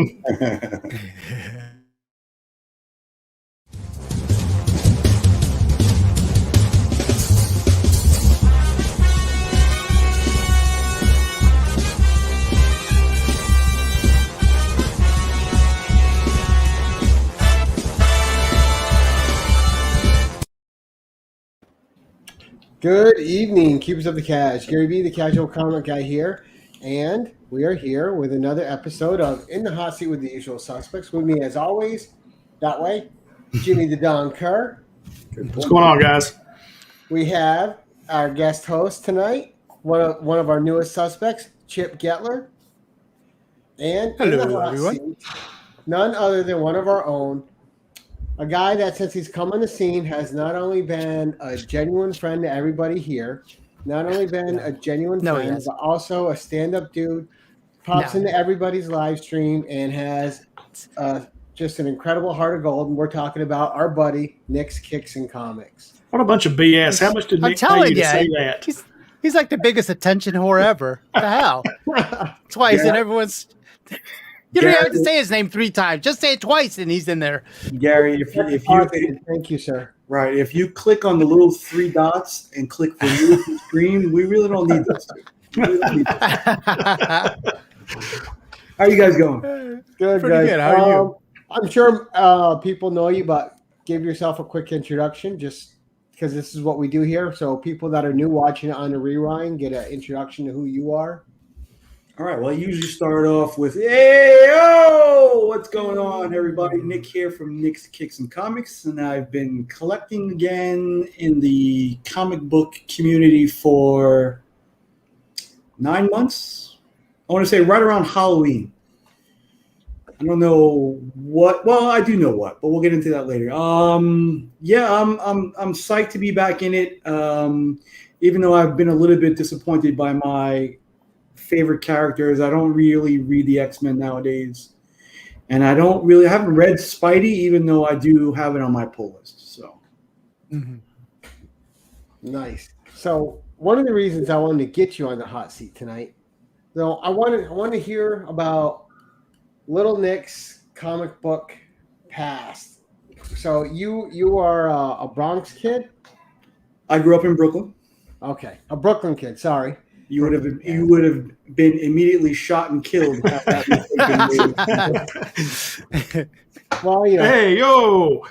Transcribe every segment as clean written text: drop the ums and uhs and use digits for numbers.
Good evening, Keepers of the Cash. Gary B, the Casual Comic Guy here, and we are here with another episode of In the Hot Seat with the Usual Suspects. With me, as always, that way, Jimmy the Don Kerr. What's going on, guys? We have our guest host tonight, one of our newest suspects, Chip Gettler, and hello, in the hot everyone. seat, none other than one of our own. A guy that, since he's come on the scene, has not only been a genuine friend to everybody here, not only been a genuine friend, but also a stand-up dude, pops into everybody's live stream, and has just an incredible heart of gold. And we're talking about our buddy, Nick's Kix and Comix. What a bunch of BS. How much did Nick pay you to say that? He's like the biggest attention whore ever. What the hell? That's why he's in everyone's... You don't have to say his name 3 times. Just say it twice, and he's in there. Gary, if you thank you, sir. Right, if you click on the little 3 dots and click the new screen, we really don't need those two. How are you guys going? Good, Pretty good. How are you? I'm sure people know you, but give yourself a quick introduction, just because this is what we do here. So people that are new watching it on the rewind get an introduction to who you are. All right. Well, I usually start off with, hey, yo, what's going on, everybody? Nick here from Nick's Kix and Comix, and I've been collecting again in the comic book community for 9 months. I want to say right around Halloween. I don't know what. Well, I do know what, but we'll get into that later. Yeah, I'm psyched to be back in it. Even though I've been a little bit disappointed by my favorite characters. I don't really read the X-Men nowadays, and I haven't read Spidey, even though I do have it on my pull list. So nice. So one of the reasons I wanted to get you on the hot seat tonight, though, I want to hear about Little Nick's comic book past. So you are a Bronx kid? I grew up in Brooklyn. Okay, a Brooklyn kid. Sorry. You would have been immediately shot and killed. Well, you know. Hey, yo!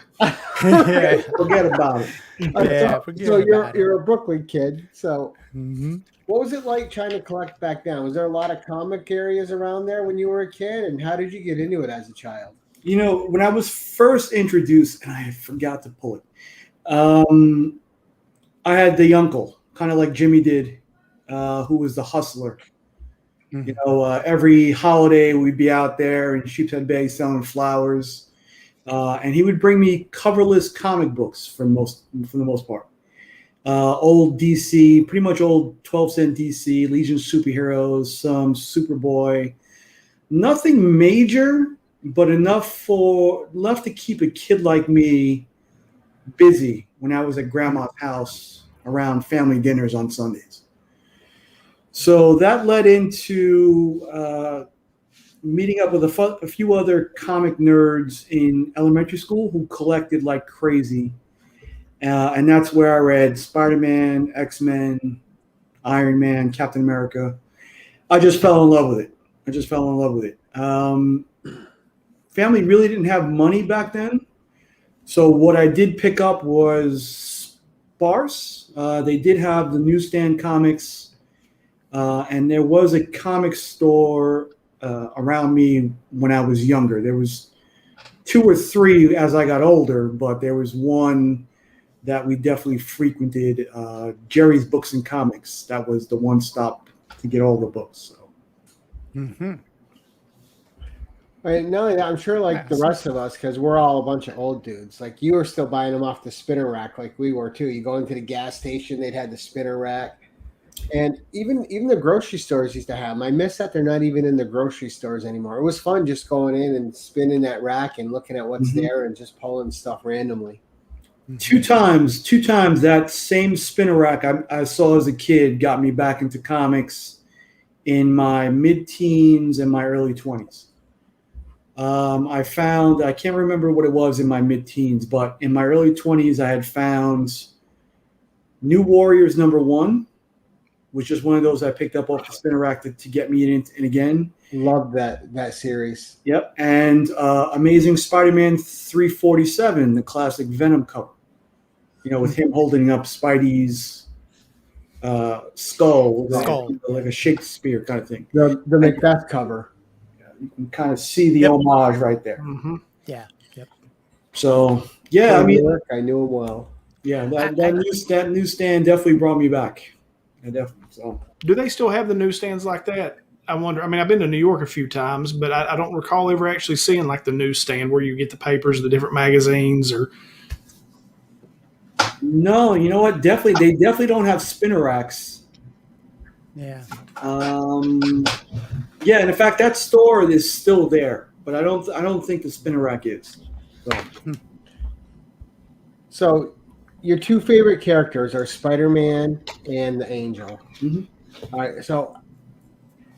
Forget about it. So you're a Brooklyn kid. So what was it like trying to collect back then? Was there a lot of comic areas around there when you were a kid? And how did you get into it as a child? You know, when I was first introduced, and I forgot to pull it, I had the uncle, kind of like Jimmy did. Who was the hustler. You know, every holiday we'd be out there in Sheepshead Bay selling flowers, and he would bring me coverless comic books for the most part. Old DC, pretty much old 12-cent DC, Legion Superheroes, some Superboy. Nothing major, but enough to keep a kid like me busy when I was at Grandma's house around family dinners on Sundays. So that led into meeting up with a few other comic nerds in elementary school who collected like crazy. And that's where I read Spider-Man, X-Men, Iron Man, Captain America. I just fell in love with it. Family really didn't have money back then. So what I did pick up was sparse. They did have the newsstand comics. And there was a comic store around me when I was younger. There was 2 or 3 as I got older, but there was one that we definitely frequented, Jerry's Books and Comics. That was the one stop to get all the books. So. Right, no, I'm sure like the rest of us, because we're all a bunch of old dudes. Like you were still buying them off the spinner rack like we were too. You go into the gas station, they'd had the spinner rack. And even the grocery stores used to have them. I miss that they're not even in the grocery stores anymore. It was fun just going in and spinning that rack and looking at what's there and just pulling stuff randomly. 2 times that same spinner rack I saw as a kid got me back into comics in my mid-teens and my early 20s. I found, I can't remember what it was in my mid-teens, but in my early 20s, I had found New Warriors #1, which is one of those I picked up off the spinner rack to get me in again. Love that series. Yep. And Amazing Spider-Man 347, the classic Venom cover, with him holding up Spidey's skull. Like a Shakespeare kind of thing. The Macbeth cover. You can kind of see the homage right there. Mm-hmm. Yeah. Yep. So, yeah, I mean, I knew him well. Yeah, that newsstand definitely brought me back. So. Do they still have the newsstands like that? I wonder. I mean, I've been to New York a few times, but I don't recall ever actually seeing like the newsstand where you get the papers, the different magazines, or. No, you know what? They definitely don't have spinner racks. Yeah. Yeah, and in fact, that store is still there, but I don't think the spinner rack is. So, your two favorite characters are Spider-Man and the Angel. Mm-hmm. All right, so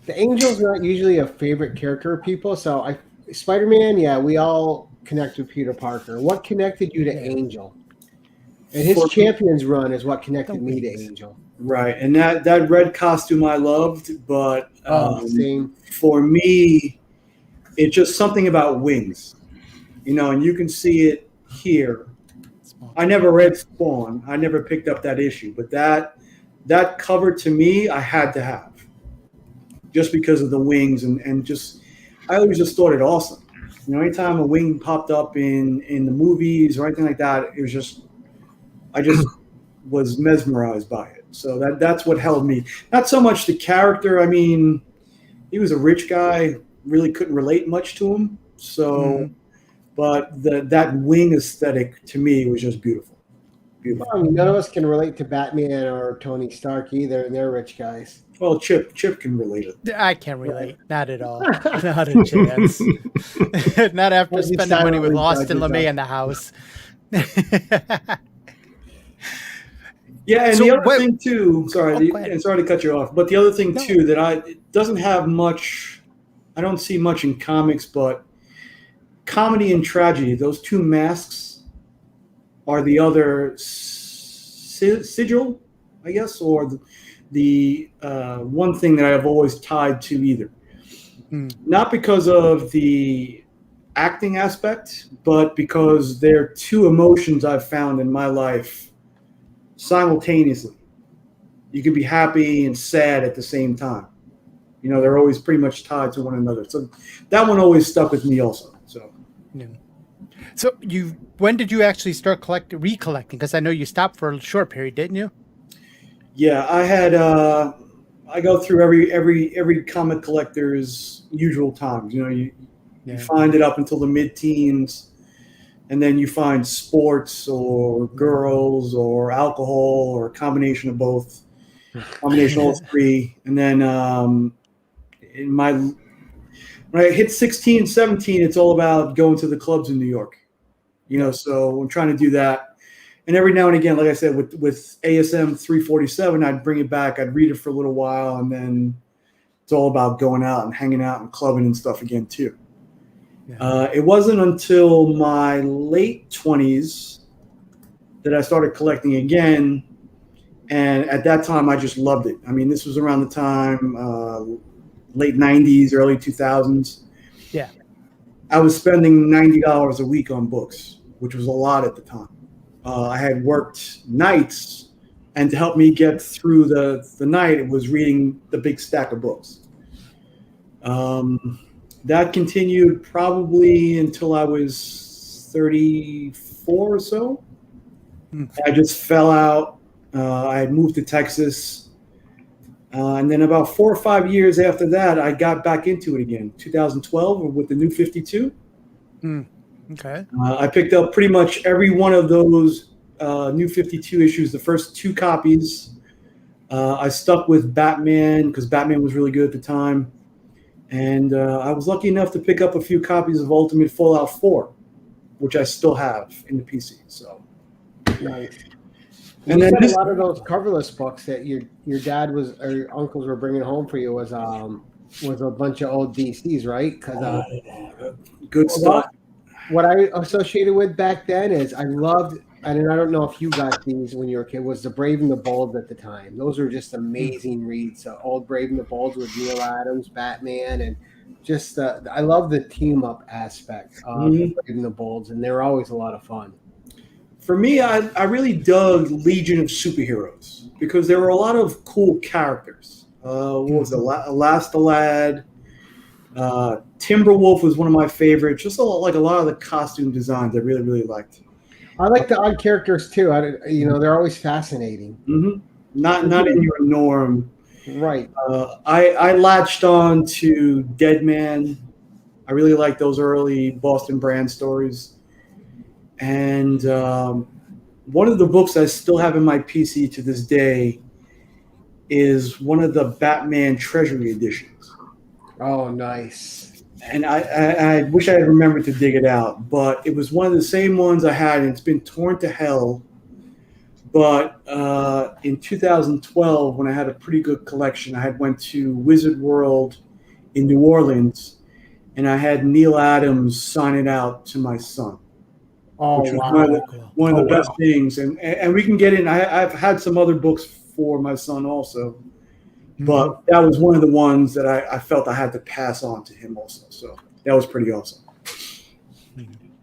the Angel's not usually a favorite character of people. So, Spider-Man, yeah, we all connect with Peter Parker. What connected you to Angel? And his Champions run is what connected me to Angel. Right, and that red costume I loved, but same. For me, it's just something about wings, and you can see it here. I never read Spawn. I never picked up that issue, but that cover to me, I had to have, just because of the wings and just I always just thought it awesome. Anytime a wing popped up in the movies or anything like that, it was just I just was mesmerized by it. So that's what held me. Not so much the character. I mean, he was a rich guy. Really couldn't relate much to him. So, but that wing aesthetic to me was just beautiful. Beautiful. Well, none of us can relate to Batman or Tony Stark either. They're rich guys. Well, Chip can relate it. I can't relate. Not at all. Not a chance. Not after spending money with Austin LeMay in the house. Yeah, and the other thing too. Sorry to cut you off. But the other thing too that it doesn't have much. I don't see much in comics, but comedy and tragedy. Those two masks are the other sigil, I guess, or the one thing that I've always tied to either. Not because of the acting aspect, but because they're two emotions I've found in my life simultaneously. You can be happy and sad at the same time. They're always pretty much tied to one another. So that one always stuck with me also. So, yeah. So when did you actually start recollecting? Because I know you stopped for a short period, didn't you? Yeah, I had. I go through every comic collector's usual times. You find it up until the mid-teens. And then you find sports or girls or alcohol or a combination of both, combination of all three. And then when I hit 16, 17, it's all about going to the clubs in New York. So I'm trying to do that. And every now and again, like I said, with ASM 347, I'd bring it back. I'd read it for a little while. And then it's all about going out and hanging out and clubbing and stuff again, too. It wasn't until my late 20s that I started collecting again. And at that time, I just loved it. I mean, this was around the time, late 90s, early 2000s. Yeah. I was spending $90 a week on books, which was a lot at the time. I had worked nights, and to help me get through the night, it was reading the big stack of books. That continued probably until I was 34 or so. I just fell out. I had moved to Texas. And then about 4 or 5 years after that, I got back into it again. 2012 with the New 52. Okay. I picked up pretty much every one of those New 52 issues, the first 2 copies. I stuck with Batman because Batman was really good at the time. And I was lucky enough to pick up a few copies of Ultimate Fallout 4, which I still have in the PC. So nice. And then a lot of those coverless books that your dad or your uncles were bringing home for you was was a bunch of old DCs, right? Because Good stuff. what I associated with back then is I loved, and I don't know if you got these when you were a kid, was the Brave and the Bold at the time. Those were just amazing reads. So old Brave and the Bold with Neil Adams, Batman, and just I love the team up aspect of the Brave and the Bolds, and they were always a lot of fun. For me, I really dug Legion of Superheroes because there were a lot of cool characters. What was it? Elastalad, Timberwolf was one of my favorites. Just a lot of the costume designs I really, really liked. I like the odd characters too. They're always fascinating. Mm-hmm. Not in your norm. Right. I latched on to Deadman. I really like those early Boston Brand stories. And one of the books I still have in my PC to this day is one of the Batman Treasury editions. Oh, nice. And I wish I had remembered to dig it out, but it was one of the same ones I had, and it's been torn to hell. But in 2012, when I had a pretty good collection, I had went to Wizard World in New Orleans, and I had Neil Adams sign it out to my son. Oh, which was wow. one of the best things. And we can get in. I've had some other books for my son also. But that was one of the ones that I felt I had to pass on to him also. So that was pretty awesome.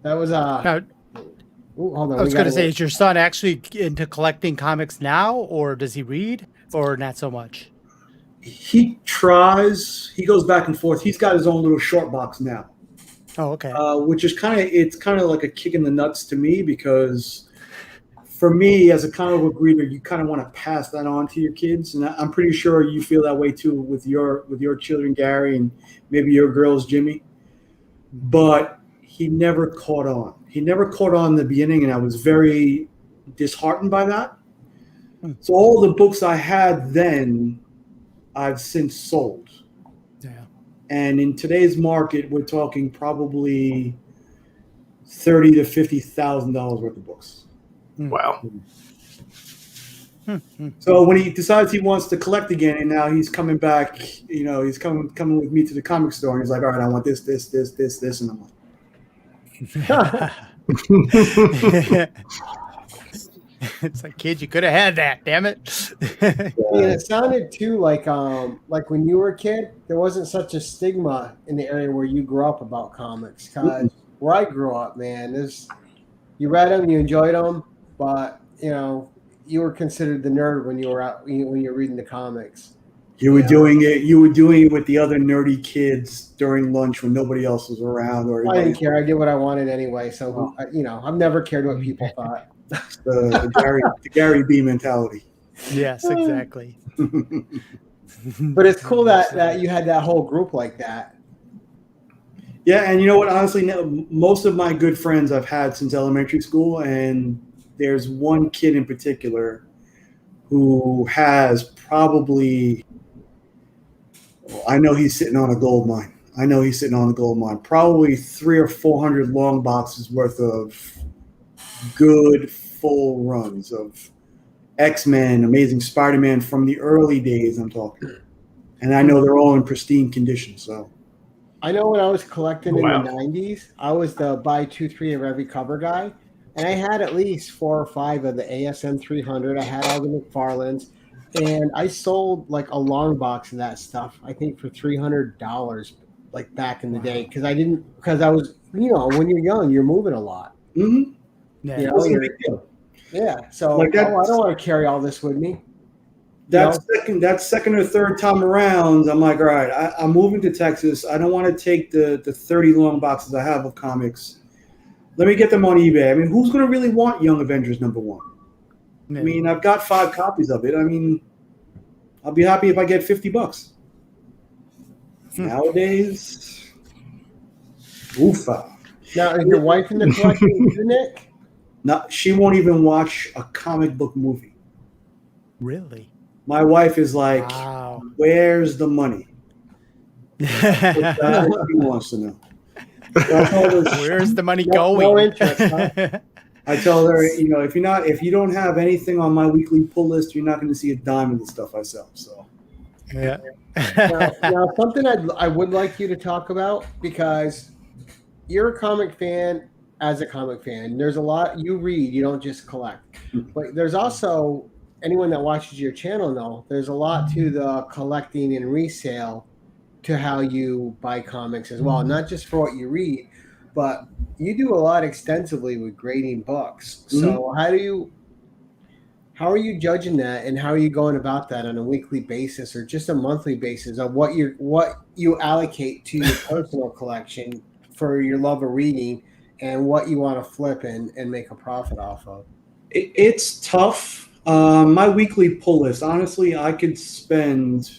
That was hold on. I was going to say, is your son actually into collecting comics now, or does he read, or not so much? He tries. He goes back and forth. He's got his own little short box now. Oh, okay. Which is kind of like a kick in the nuts to me, because for me as a comic book reader, you kind of want to pass that on to your kids, and I'm pretty sure you feel that way too with your children, Gary, and maybe your girls, Jimmy. But he never caught on. He never caught on in the beginning, and I was very disheartened by that. So all the books I had then, I've since sold. Yeah. And in today's market, we're talking probably $30,000 to $50,000 worth of books. Wow. So when he decides he wants to collect again, and now he's coming back, he's coming with me to the comic store, and he's like, all right, I want this, and I'm like, it's like, kid, you could have had that, damn it. And it sounded too like when you were a kid, there wasn't such a stigma in the area where you grew up about comics. Because where I grew up, man, you read them, you enjoyed them, but you were considered the nerd when you were out when you were reading the comics. You were doing it with the other nerdy kids during lunch when nobody else was around. Or I didn't care. I did what I wanted anyway. So I've never cared what people thought. the Gary B mentality. Yes, exactly. But it's cool that you had that whole group like that. Yeah, and you know what? Honestly, most of my good friends I've had since elementary school, and there's one kid in particular who has probably, I know he's sitting on a gold mine. Probably 300 or 400 long boxes worth of good full runs of X-Men, Amazing Spider-Man from the early days I'm talking. And I know they're all in pristine condition. So I know when I was collecting in the 90s, I was the buy 2-3 of every cover guy. And I had at least 4 or 5 of the ASM 300. I had all the McFarlanes. And I sold like a long box of that stuff, I think for $300, like back in the day. Because I was, when you're young, you're moving a lot. Mm-hmm. Yeah. So I don't want to carry all this with me. That second or third time around, I'm like, all right, I'm moving to Texas. I don't want to take the 30 long boxes I have of comics. Let me get them on eBay. I mean, who's going to really want Young Avengers #1? Yeah. I mean, I've got 5 copies of it. I mean, I'll be happy if I get $50. Nowadays, oofa. Now, is your wife in the collection, Nick? No, she won't even watch a comic book movie. Really? My wife is like, wow. Where's the money? That's what she wants to know. Where's the money going? No interest, huh? I tell her, if you don't have anything on my weekly pull list, you're not going to see a dime of the stuff I sell. So Yeah. Now something I would like you to talk about, because you're a comic fan. As a comic fan, there's a lot you read. You don't just collect, but there's also, anyone that watches your channel know there's a lot to the collecting and resale to how you buy comics as well. Not just for what you read, but you do a lot extensively with grading books. So how are you judging that, and how are you going about that on a weekly basis or just a monthly basis of what you allocate to your personal collection for your love of reading and what you want to flip and make a profit off of? It's tough. My weekly pull list, honestly, I could spend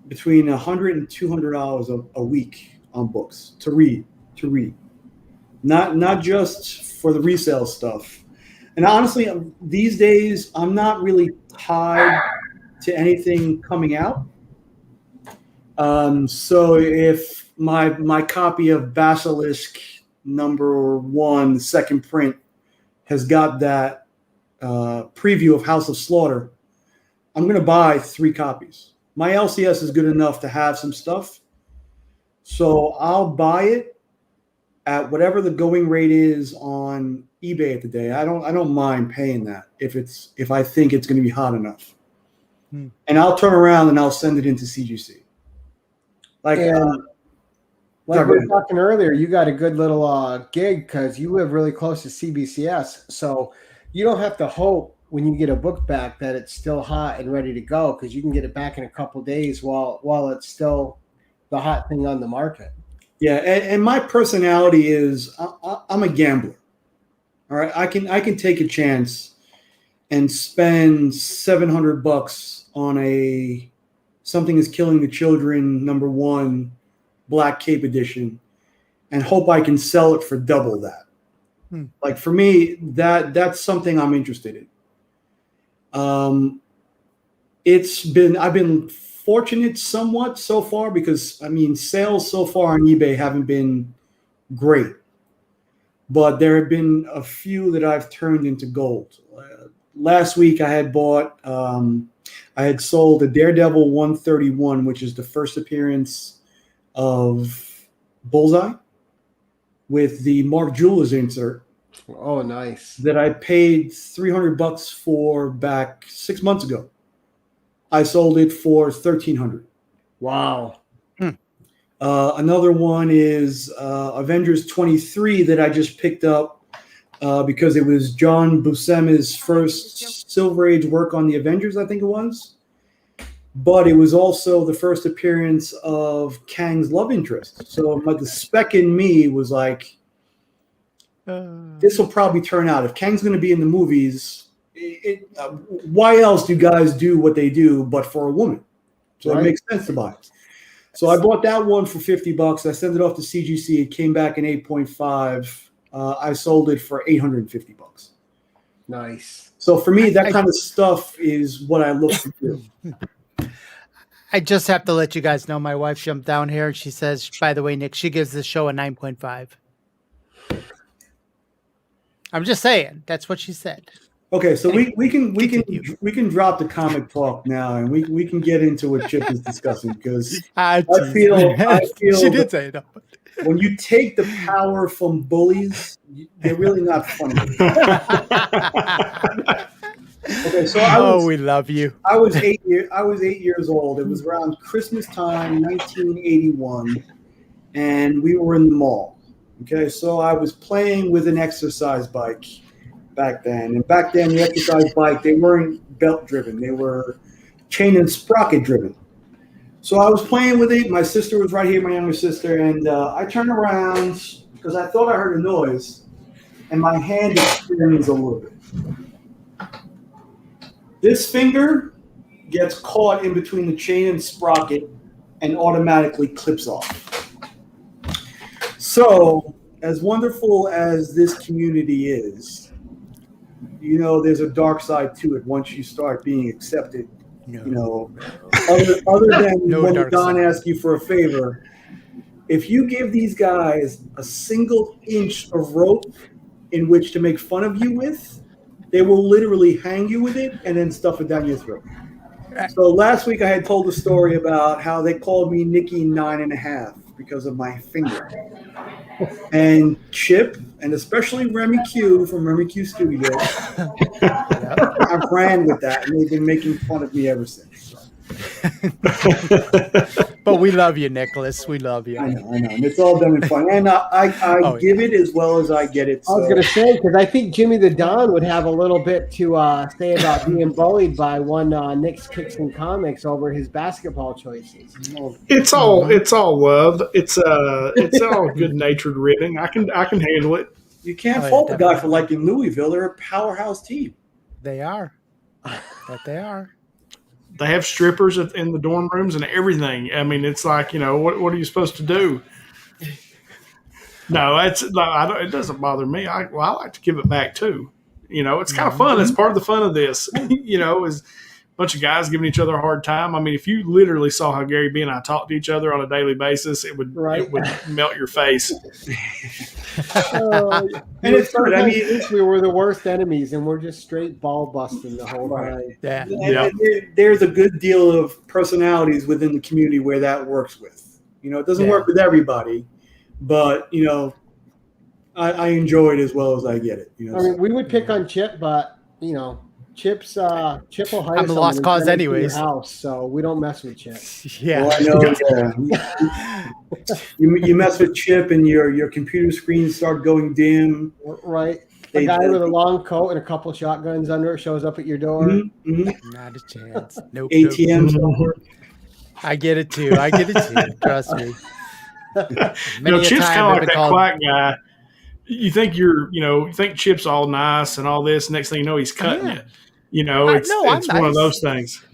between $100 and $200 a week on books to read. Not just for the resale stuff. And honestly, these days, I'm not really tied to anything coming out. So if my copy of Basilisk #1, second print, has got that preview of House of Slaughter, I'm going to buy 3 copies. My LCS is good enough to have some stuff, so I'll buy it at whatever the going rate is on eBay at the day. I don't mind paying that if I think it's going to be hot enough, and I'll turn around and I'll send it into CGC. Like we were talking earlier, you got a good little gig because you live really close to CBCS, so you don't have to hope when you get a book back that it's still hot and ready to go, because you can get it back in a couple days while it's still the hot thing on the market. Yeah, and my personality is I'm a gambler. All right, I can take a chance and spend $700 on Something is Killing the Children #1 Black Cape edition, and hope I can sell it for double that. Like, for me, that's something I'm interested in. I've been fortunate somewhat so far, because sales so far on eBay haven't been great, but there have been a few that I've turned into gold. Last week I had sold a Daredevil 131, which is the first appearance of Bullseye, with the Mark Jewellers insert. Oh, nice. That I paid $300 for back 6 months ago. I sold it for $1,300. Wow. Another one is Avengers 23 that I just picked up because it was John Buscema's first Silver Age work on the Avengers, I think it was. But it was also the first appearance of Kang's love interest. So the spec in me was like, this will probably turn out. If Kang's going to be in the movies, why else do guys do what they do but for a woman? So It makes sense to buy it. So I bought that one for $50. I sent it off to CGC. It came back in 8.5. I sold it for $850. Nice. So for me, that kind of stuff is what I look to do. I just have to let you guys know my wife jumped down here and she says, by the way, Nick, she gives the show a 9.5. I'm just saying, that's what she said. Okay, so we can drop the comic talk now, and we can get into what Chip is discussing, because I feel she did say it. When you take the power from bullies, they're really not funny. Okay, so we love you. I was 8 years old. It was around Christmas time, 1981, and we were in the mall. Okay, so I was playing with an exercise bike back then. And back then, the exercise bike, they weren't belt driven. They were chain and sprocket driven. So I was playing with it. My sister was right here, my younger sister. And I turned around because I thought I heard a noise. And my hand extends a little bit. This finger gets caught in between the chain and sprocket and automatically clips off. So, as wonderful as this community is, there's a dark side to it once you start being accepted. Other than when Don asks you for a favor, if you give these guys a single inch of rope in which to make fun of you with, they will literally hang you with it and then stuff it down your throat. So last week I had told a story about how they called me Nikki 9.5 because of my finger. And Chip, and especially Remy Q from Remy Q Studios, I've ran with that, and they've been making fun of me ever since. So. But we love you, Nicholas. We love you. I know, and it's all done in fun. And I give it as well as I get it. So. I was going to say, because I think Jimmy the Don would have a little bit to say about being bullied by one Nick's Kix and Comix over his basketball choices. It's all love. It's all good natured ribbing. I can handle it. You can't fault the guy for liking Louisville. They're a powerhouse team. They are. But they are. They have strippers in the dorm rooms and everything. I mean, it's like, what are you supposed to do? No, it doesn't bother me. I like to give it back too. It's kind of fun. It's part of the fun of this. Is a bunch of guys giving each other a hard time. I mean, if you literally saw how Gary B and I talk to each other on a daily basis, it would melt your face. And it's good. I mean, we were the worst enemies, and we're just straight ball busting the whole time. Yeah. And there's a good deal of personalities within the community where that works with. It doesn't work with everybody, but I enjoy it as well as I get it. I mean, we would pick on Chip, but Chip will hire I'm a lost cause anyways. House, so we don't mess with Chip. Yeah. Well, I know. You mess with Chip and your computer screens start going dim. Right. A guy with a long coat and a couple shotguns under it shows up at your door. Mm-hmm. Not a chance. Nope. ATMs don't work. I get it too. Trust me. Chip's kind of like that quiet guy. You think you think Chip's all nice and all this. Next thing you know, he's cutting you. It's one of those things.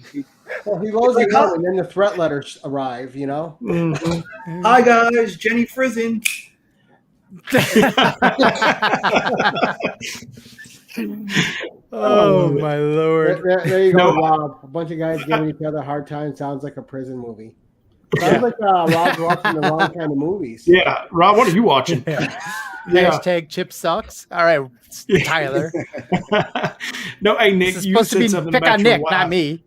Well, he loads it up, and then the threat letters arrive. Mm-hmm. Hi guys, Jenny Frizzin. Oh my Lord! There you go, Rob. A bunch of guys giving each other a hard time. Sounds like a prison movie. Sounds like Rob's watching the wrong kind of movies. Yeah, Rob, what are you watching? Hashtag Chip sucks. All right, Tyler. No, hey Nick, you said something about your wife. Not me.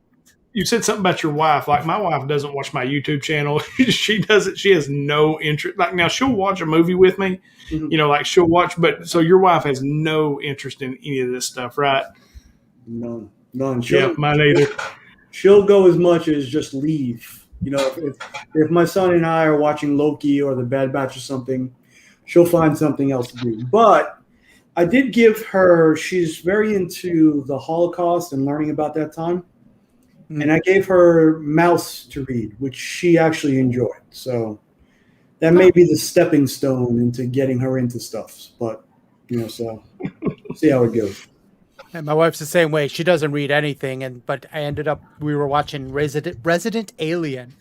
You said something about your wife. Like, my wife doesn't watch my YouTube channel. She doesn't. She has no interest. Like, now she'll watch a movie with me. Mm-hmm. She'll watch. But so your wife has no interest in any of this stuff, right? None. Mine either. She'll go as much as just leave. If my son and I are watching Loki or The Bad Batch or something, she'll find something else to do. But I did give her. She's very into the Holocaust and learning about that time. And I gave her Mouse to read, which she actually enjoyed. So that may be the stepping stone into getting her into stuff. But, so see how it goes. And my wife's the same way. She doesn't read anything. But we were watching Resident Alien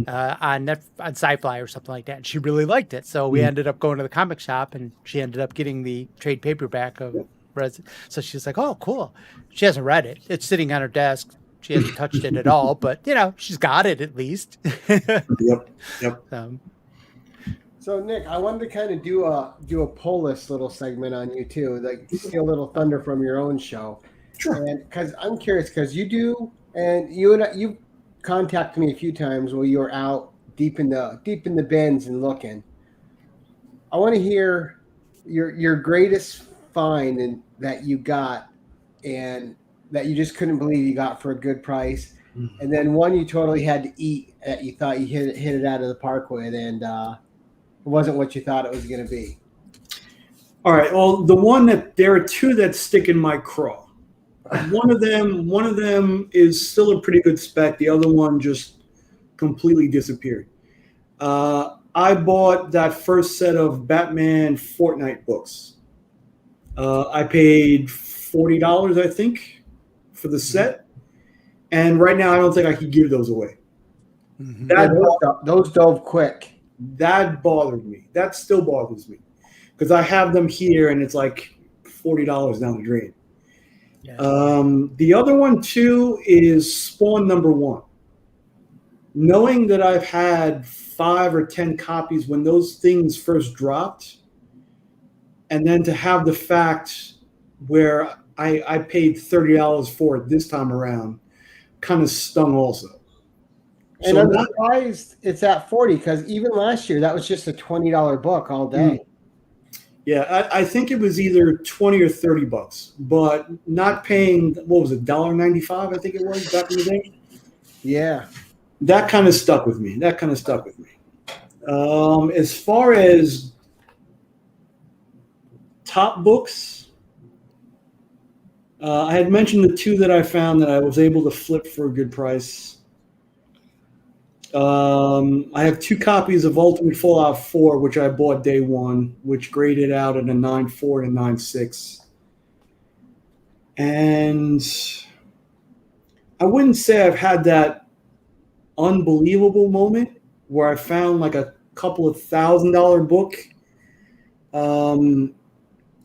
on Sci-Fi or something like that. And she really liked it. So we ended up going to the comic shop, and she ended up getting the trade paperback of Resident. So she's like, oh, cool. She hasn't read it. It's sitting on her desk. She hasn't touched it at all, but she's got it at least. Yep. So Nick, I wanted to kind of do a pull list little segment on you too, like steal a little thunder from your own show. Sure. And because I'm curious, because you do, and you contacted me a few times while you were out deep in the bins and looking. I want to hear your greatest find that you got and that you just couldn't believe you got for a good price, and then one you totally had to eat that you thought you hit it out of the park with, and it wasn't what you thought it was going to be. All right. Well, there are two that stick in my craw. One of them is still a pretty good spec. The other one just completely disappeared. I bought that first set of Batman Fortnite books. I paid $40, I think, for the set, and right now I don't think I could give those away. Those dove quick. That bothered me. That still bothers me because I have them here and it's like $40 down the drain. Yeah. The other one too is Spawn #1. Knowing that I've had 5 or 10 copies when those things first dropped, and then to have the fact where I paid $30 for it this time around, kind of stung also. And I'm surprised it's at 40 because even last year that was just a $20 book all day. Yeah, I think it was either 20 or $30, but not paying, what was it, $1.95, I think it was back in the day. Yeah. That kind of stuck with me. As far as top books, I had mentioned the two that I found that I was able to flip for a good price. I have 2 copies of Ultimate Fallout 4, which I bought day one, which graded out at a 9.4 and a 9.6. And I wouldn't say I've had that unbelievable moment where I found like a couple of $1,000 book. And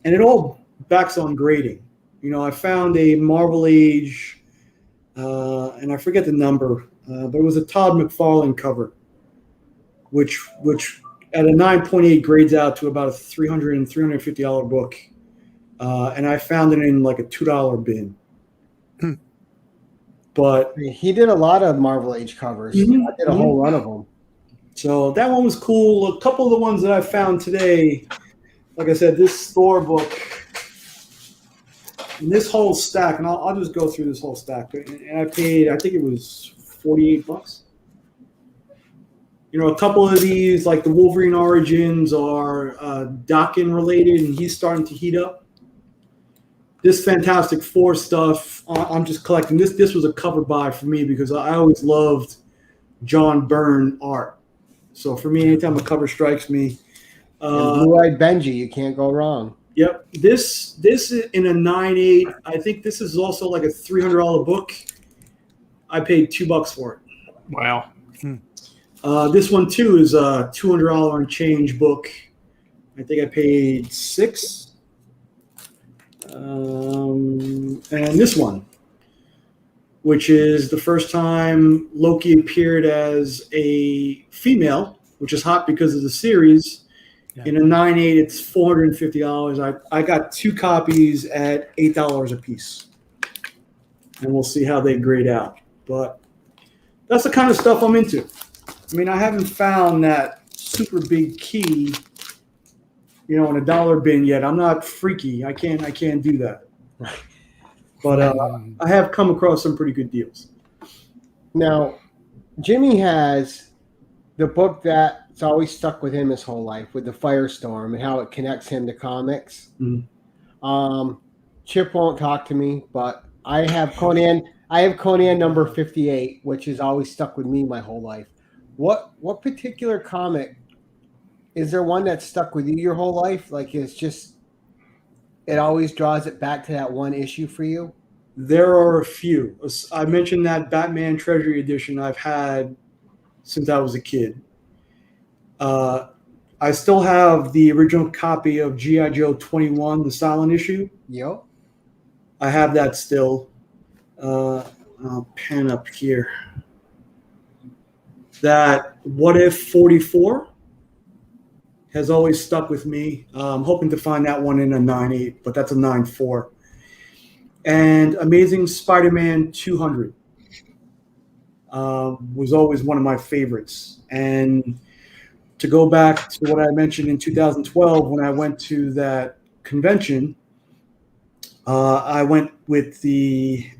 it all backs on grading. You know, I found a Marvel Age, and I forget the number, but it was a Todd McFarlane cover, which at a 9.8 grades out to about a $300 and $350 book. And I found it in like a $2 bin. But he did a lot of Marvel Age covers. I did a whole run of them. So that one was cool. A couple of the ones that I found today, like I said, this store book and this whole stack, and I'll just go through this whole stack. And I paid, I think it was $48. You know, a couple of these, like the Wolverine Origins, are Dokken related, and he's starting to heat up. This Fantastic Four stuff, I'm just collecting. This was a cover buy for me because I always loved John Byrne art. So for me, anytime a cover strikes me, Blue-Eyed Benji, you can't go wrong. Yep, this in a 9.8. I think this is also like a $300 book. I paid $2 for it. Wow. This one too is a $200 and change book. I think I paid $6. And this one, which is the first time Loki appeared as a female, which is hot because of the series. Yeah. In a 9.8, it's $450. I got 2 copies at $8 a piece. And we'll see how they grade out. But that's the kind of stuff I'm into. I mean, I haven't found that super big key, you know, in a dollar bin yet. I'm not freaky. I can't do that. But I have come across some pretty good deals. Now, Jimmy has the book that's always stuck with him his whole life, with the Firestorm and how it connects him to comics. Chip won't talk to me, but I have Conan. I have Conan number 58, which has always stuck with me my whole life. What particular comic is there one that stuck with you your whole life? Like it's just, it always draws it back to that one issue for you? There are a few. I mentioned that Batman Treasury Edition I've had since I was a kid. I still have the original copy of G.I. Joe 21, the silent issue. Yep. I have that still. I'll pan up here. That What If 44 has always stuck with me. I'm hoping to find that one in a 9.8, but that's a 9.4. And Amazing Spider-Man 200 was always one of my favorites. And to go back to what I mentioned in 2012, when I went to that convention, I went with the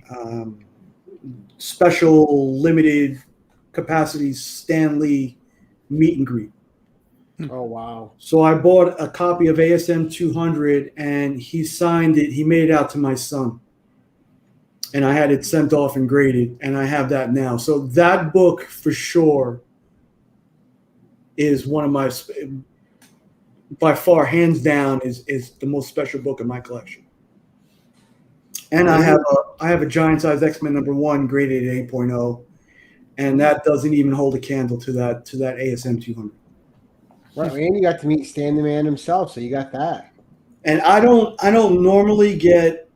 special limited capacity Stan Lee meet and greet. Oh, wow. So I bought a copy of ASM 200 and he signed it. He made it out to my son. And I had it sent off and graded, and I have that now. So that book for sure is one of my, by far, hands down, is the most special book in my collection. And I have a giant size X-Men #1 graded at 8.0, and that doesn't even hold a candle to that ASM 200. Right, and you got to meet Stan the Man himself, so you got that. And I don't normally get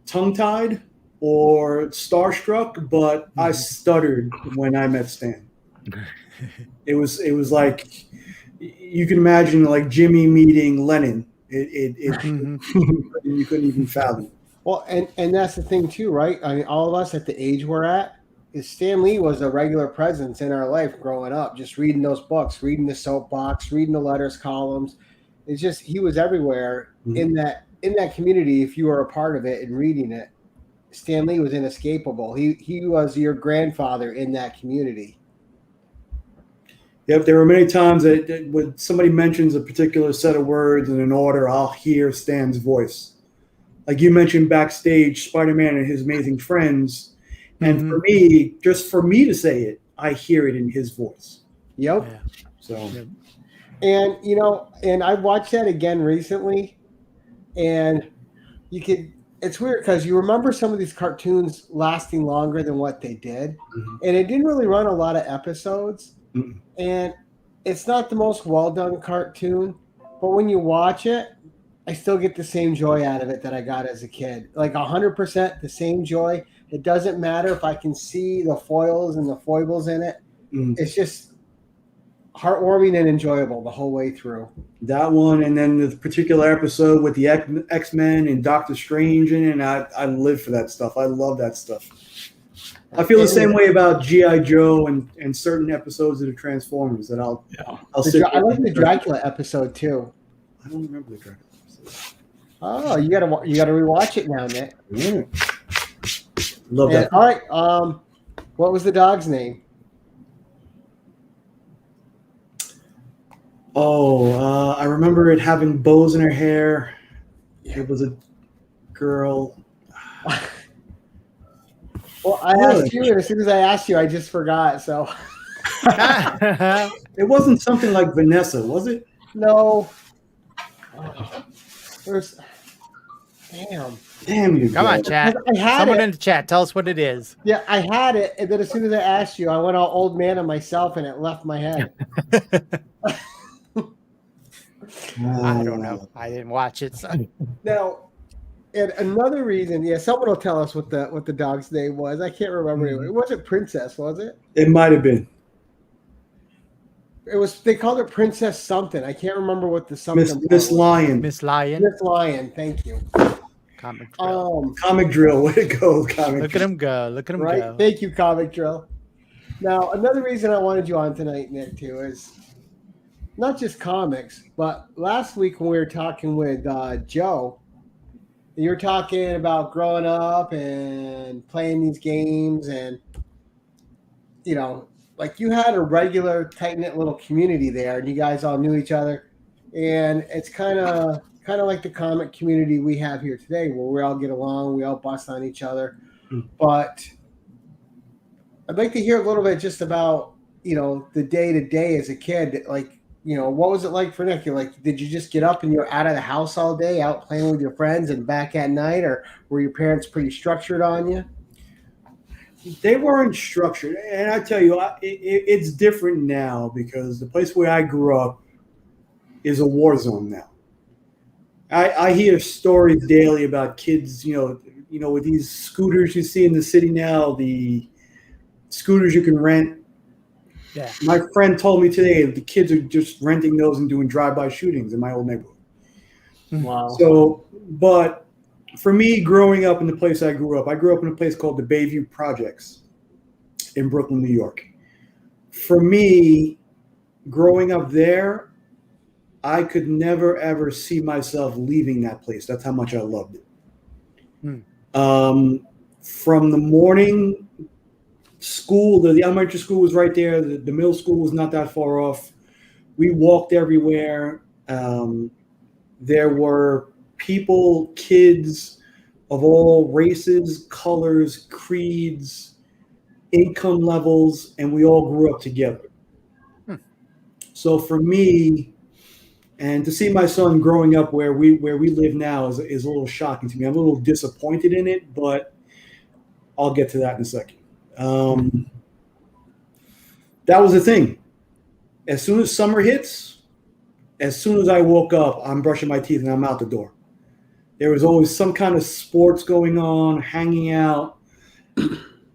tongue-tied or starstruck, but I stuttered when I met Stan. It was like, you can imagine like Jimmy meeting Lennon. You couldn't even fathom. Well, and that's the thing too, right? I mean, all of us at the age we're at, Stan Lee was a regular presence in our life growing up, just reading those books, reading the soapbox, reading the letters columns. It's just he was everywhere in that community. If you were a part of it and reading it, Stan Lee was inescapable. He was your grandfather in that community. Yep, there were many times that when somebody mentions a particular set of words in an order, I'll hear Stan's voice. Like you mentioned backstage, Spider-Man and His Amazing Friends. And for me, just for me to say it, I hear it in his voice. Yep. Yeah. So, and you know, and I watched that again recently, and it's weird because you remember some of these cartoons lasting longer than what they did, and it didn't really run a lot of episodes, and it's not the most well done cartoon, but when you watch it, I still get the same joy out of it that I got as a kid, like 100% the same joy. It doesn't matter if I can see the foils and the foibles in it. It's just heartwarming and enjoyable the whole way through. That one, and then the particular episode with the X-Men and Doctor Strange in it, and I live for that stuff. I love that stuff. I feel the same way about G.I. Joe and certain episodes of the Transformers that I'll sit. I like the Dracula episode too. I don't remember the Dracula episode. Oh, you gotta rewatch it now, Nick. Love that. All right. What was the dog's name? Oh, I remember it having bows in her hair. It was a girl. Well, I asked you, and as soon as I asked you, I just forgot. So it wasn't something like Vanessa, was it? No. Damn you! Come on, chat. Someone in the chat, tell us what it is. Yeah, I had it, and then as soon as I asked you, I went all old man on myself, and it left my head. I don't know. I didn't watch it. So. Now, and another reason, someone will tell us what the dog's name was. I can't remember. It wasn't Princess, was it? It might have been. It was. They called it Princess something. I can't remember what the something. Miss Lion. Miss Lion. Miss Lion. Thank you. Comic Drill. Comic Drill. Way to go, Comic. Look at him go. Look at him go. Thank you, Comic Drill. Now, another reason I wanted you on tonight, Nick, too, is not just comics, but last week when we were talking with Joe, you were talking about growing up and playing these games, and like you had a regular tight-knit little community there, and you guys all knew each other, and it's kind of like the comic community we have here today, where we all get along, we all bust on each other. But I'd like to hear a little bit just about the day-to-day as a kid. Like, what was it like for Nick? Did you just get up and you're out of the house all day, out playing with your friends and back at night, or were your parents pretty structured on you? They weren't structured, and I tell you, it's different now because the place where I grew up is a war zone now. I hear stories daily about kids, with these scooters you see in the city now, the scooters you can rent. Yeah. My friend told me today the kids are just renting those and doing drive-by shootings in my old neighborhood. Wow. So, but for me, growing up in the place I grew up in a place called the Bayview Projects in Brooklyn, New York. For me, growing up there, I could never, ever see myself leaving that place. That's how much I loved it. From the morning school, the elementary school was right there. The middle school was not that far off. We walked everywhere. There were people, kids of all races, colors, creeds, income levels, and we all grew up together. So for me, and to see my son growing up where we live now is a little shocking to me. I'm a little disappointed in it, but I'll get to that in a second. That was the thing. As soon as summer hits, as soon as I woke up, I'm brushing my teeth and I'm out the door. There was always some kind of sports going on, hanging out,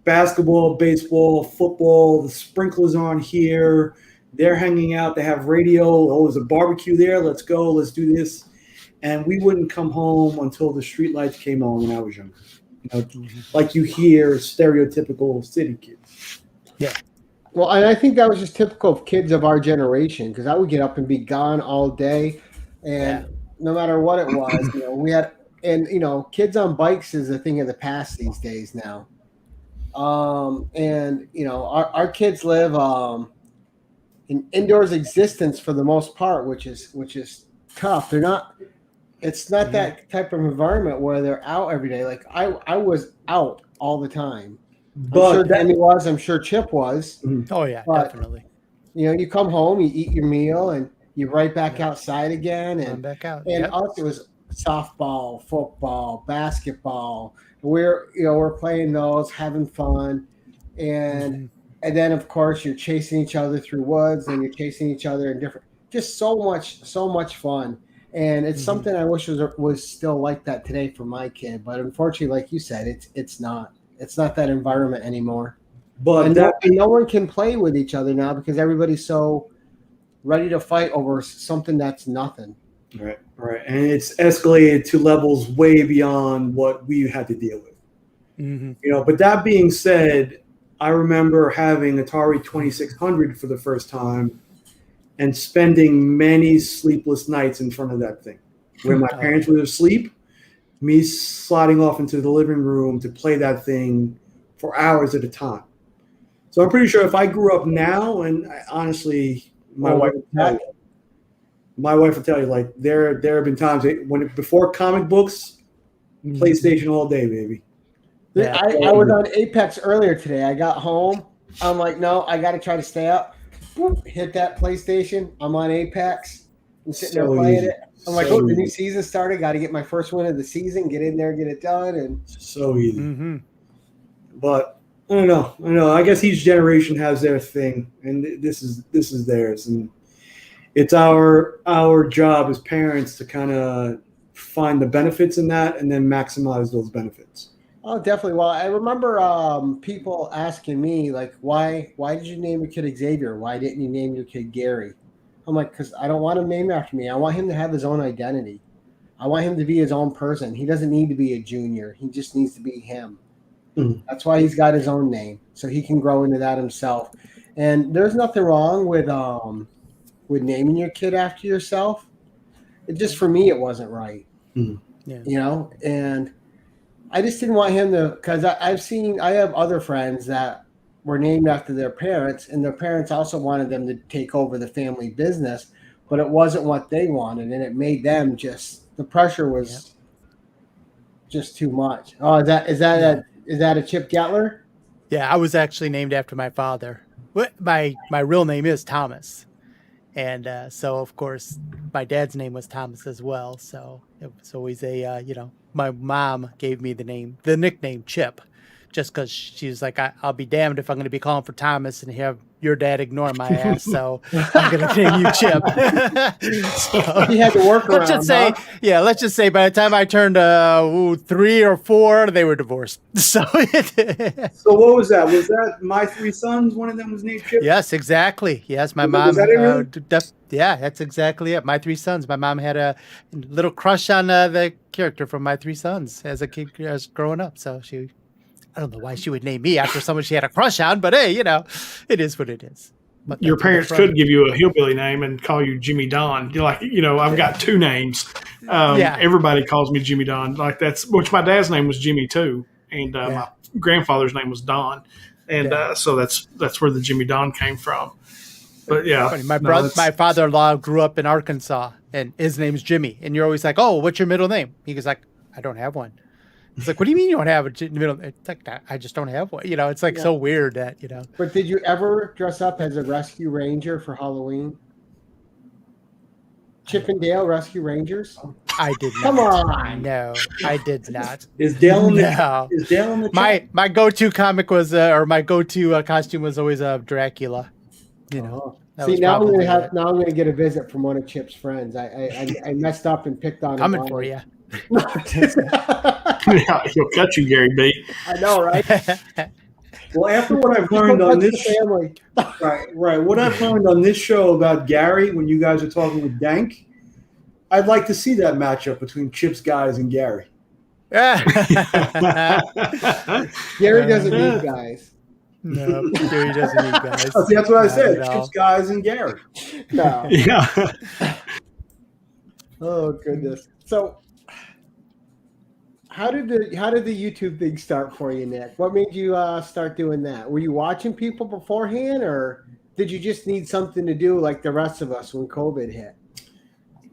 basketball, baseball, football, the sprinklers on here. They're hanging out. They have radio. Oh, there's a barbecue there. Let's go. Let's do this. And we wouldn't come home until the street lights came on when I was younger. like you hear stereotypical city kids. Yeah. Well, and I think that was just typical of kids of our generation, because I would get up and be gone all day, and no matter what it was, we had, and kids on bikes is a thing of the past these days now. And our kids live an indoors existence for the most part, which is tough. It's not that type of environment where they're out every day. Like I was out all the time. But I'm sure Danny was. I'm sure Chip was. Oh yeah, but, definitely. You come home, you eat your meal, and you're right back outside again. And back out. And us, it was softball, football, basketball. We're playing those, having fun, and then of course you're chasing each other through woods, and you're chasing each other in different. Just so much fun, and it's something I wish was still like that today for my kid. But unfortunately, like you said, it's not. It's not that environment anymore. But no one can play with each other now because everybody's so ready to fight over something that's nothing. Right. And it's escalated to levels way beyond what we had to deal with. But that being said, I remember having Atari 2600 for the first time and spending many sleepless nights in front of that thing. Where my parents were asleep, me sliding off into the living room to play that thing for hours at a time. So I'm pretty sure if I grew up now, and honestly, my wife will tell you, like there have been times before comic books, PlayStation all day, baby. Yeah. I was on Apex earlier today. I got home. I'm like, no, I got to try to stay up. Boop, hit that PlayStation. I'm on Apex. I'm sitting there playing it. I'm like, the new season started. Got to get my first win of the season. Get in there, get it done, and so easy. But I don't know. I guess each generation has their thing, and this is theirs, and it's our job as parents to kind of find the benefits in that, and then maximize those benefits. Oh, definitely. Well, I remember people asking me, like, why did you name your kid Xavier? Why didn't you name your kid Gary? I'm like, because I don't want him named after me. I want him to have his own identity. I want him to be his own person. He doesn't need to be a junior. He just needs to be him. That's why he's got his own name, so he can grow into that himself. And there's nothing wrong with naming your kid after yourself. It just, for me, it wasn't right. And I just didn't want him to, because I have other friends that were named after their parents, and their parents also wanted them to take over the family business, but it wasn't what they wanted, and it made them the pressure was just too much. Oh, is that a Chip Gettler? Yeah, I was actually named after my father. My real name is Thomas, and so of course my dad's name was Thomas as well. So it was always my mom gave me the nickname Chip, just because she was like, I'll be damned if I'm going to be calling for Thomas and have your dad ignore my ass, so I'm going to name you Chip. So, he had to work around. Let's just say by the time I turned 3 or 4, they were divorced. So what was that? Was that My Three Sons? One of them was named Chip? Yes, exactly. Yes, my mom. Was that it, really? Yeah, that's exactly it. My Three Sons. My mom had a little crush on the character from My Three Sons as a kid, as growing up. So I don't know why she would name me after someone she had a crush on, but hey, it is what it is. But your parents could give you a hillbilly name and call you Jimmy Don. You're like, I've got 2 names. Everybody calls me Jimmy Don. Like which my dad's name was Jimmy too, and my grandfather's name was Don, and so that's where the Jimmy Don came from. But yeah, funny. My father-in-law grew up in Arkansas, and his name's Jimmy. And you're always like, "Oh, what's your middle name?" He goes like, "I don't have one." It's like, what do you mean you don't have a middle? It's like, I just don't have one. It's like so weird that, But did you ever dress up as a rescue ranger for Halloween? Chip and Dale Rescue Rangers? I did not. Come on. No, I did not. Is Dale in the My go-to comic was, or my go-to costume was always Dracula. See, now I'm going to get a visit from one of Chip's friends. I messed up and picked on him. Coming for you. He'll cut you, Gary B. I know, right? Well, after what I've learned on this family, right, what I've learned on this show about Gary, when you guys are talking with Dank, I'd like to see that matchup between Chip's guys and Gary. Gary doesn't need guys. No, Gary doesn't need guys. See, that's what I said. Not at all. Chips, guys, and Gary. No. Yeah. Oh goodness. So how did the YouTube thing start for you, Nick? What made you start doing that? Were you watching people beforehand, or did you just need something to do like the rest of us when COVID hit?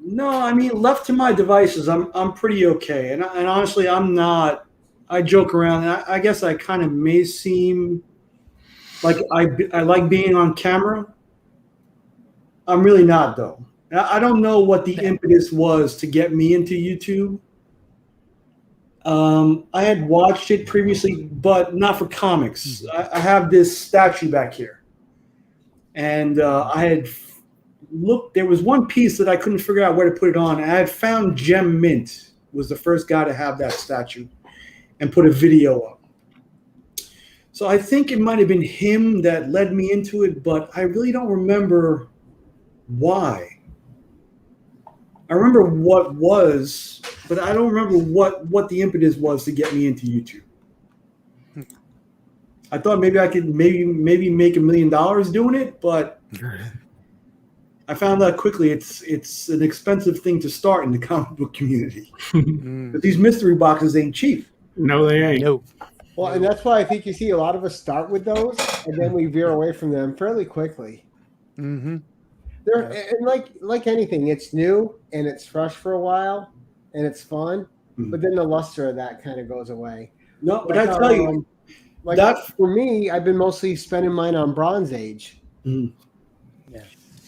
No, I mean, left to my devices, I'm pretty okay. And honestly, I'm not. I joke around. I guess I kind of may seem like I like being on camera. I'm really not, though. I don't know what the impetus was to get me into YouTube. I had watched it previously, but not for comics. I have this statue back here. And I had looked, there was one piece that I couldn't figure out where to put it on. I had found Gem Mint was the first guy to have that statue and put a video up. So I think it might have been him that led me into it, but I really don't remember why. I remember what was, but I don't remember what the impetus was to get me into YouTube. I thought maybe I could maybe make $1 million doing it, but I found out quickly it's an expensive thing to start in the comic book community. But these mystery boxes ain't cheap. No, they ain't. Nope. Well, and that's why I think you see a lot of us start with those, and then we veer away from them fairly quickly. Mm-hmm. They're and like anything, it's new and it's fresh for a while, and it's fun, but then the luster of that kind of goes away. No, but I tell you, like that for me, I've been mostly spending mine on Bronze Age. Yeah.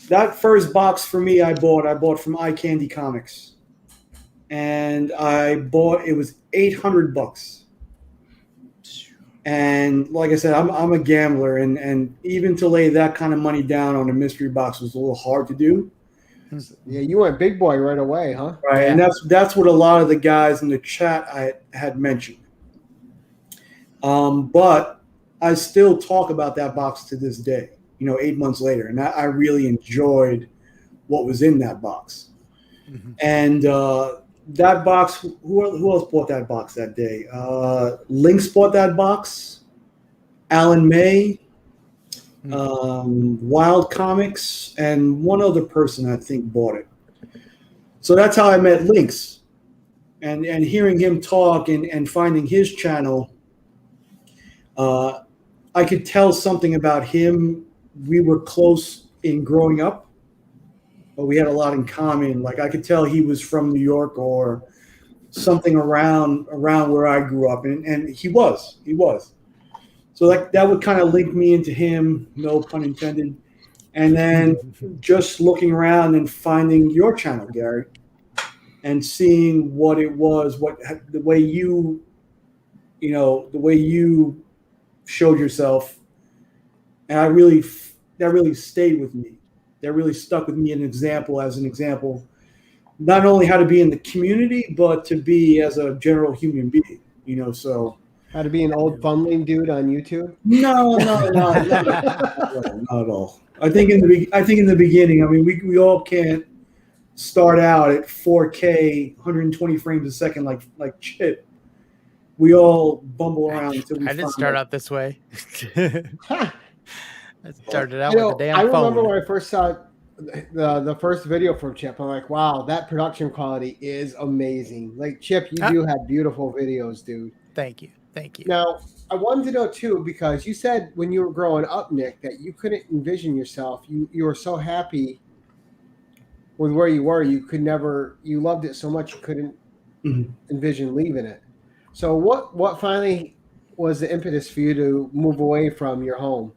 That first box for me, I bought from Eye Candy Comics, and it was $800. And like I said, I'm a gambler, and even to lay that kind of money down on a mystery box was a little hard to do. Yeah, you went big boy right away, huh? Right, yeah. And that's what a lot of the guys in the chat I had mentioned. But I still talk about that box to this day, 8 months later, and I really enjoyed what was in that box. And that box, who else bought that box that day? Lynx bought that box. Alan May, Wild Comics, and one other person I think bought it. So that's how I met Lynx. And hearing him talk and finding his channel, I could tell something about him. We were close in growing up. But we had a lot in common. Like I could tell he was from New York or something around where I grew up, and he was. So that would kind of link me into him, no pun intended. And then just looking around and finding your channel, Gary, and seeing what it was, the way you showed yourself, and that really stayed with me. That really stuck with me as an example, not only how to be in the community, but to be as a general human being, so. How to be an old fumbling dude on YouTube? No, not at all. I think in the beginning, I mean, we all can't start out at 4K, 120 frames a second like Chip. We all bumble around until we I didn't start out this way. I started out with a damn phone. I remember when I first saw the first video from Chip. I'm like, wow, that production quality is amazing. Like, Chip, you do have beautiful videos, dude. Thank you. Now, I wanted to know, too, because you said when you were growing up, Nick, that you couldn't envision yourself. You were so happy with where you were. You loved it so much you couldn't envision leaving it. So what finally was the impetus for you to move away from your home?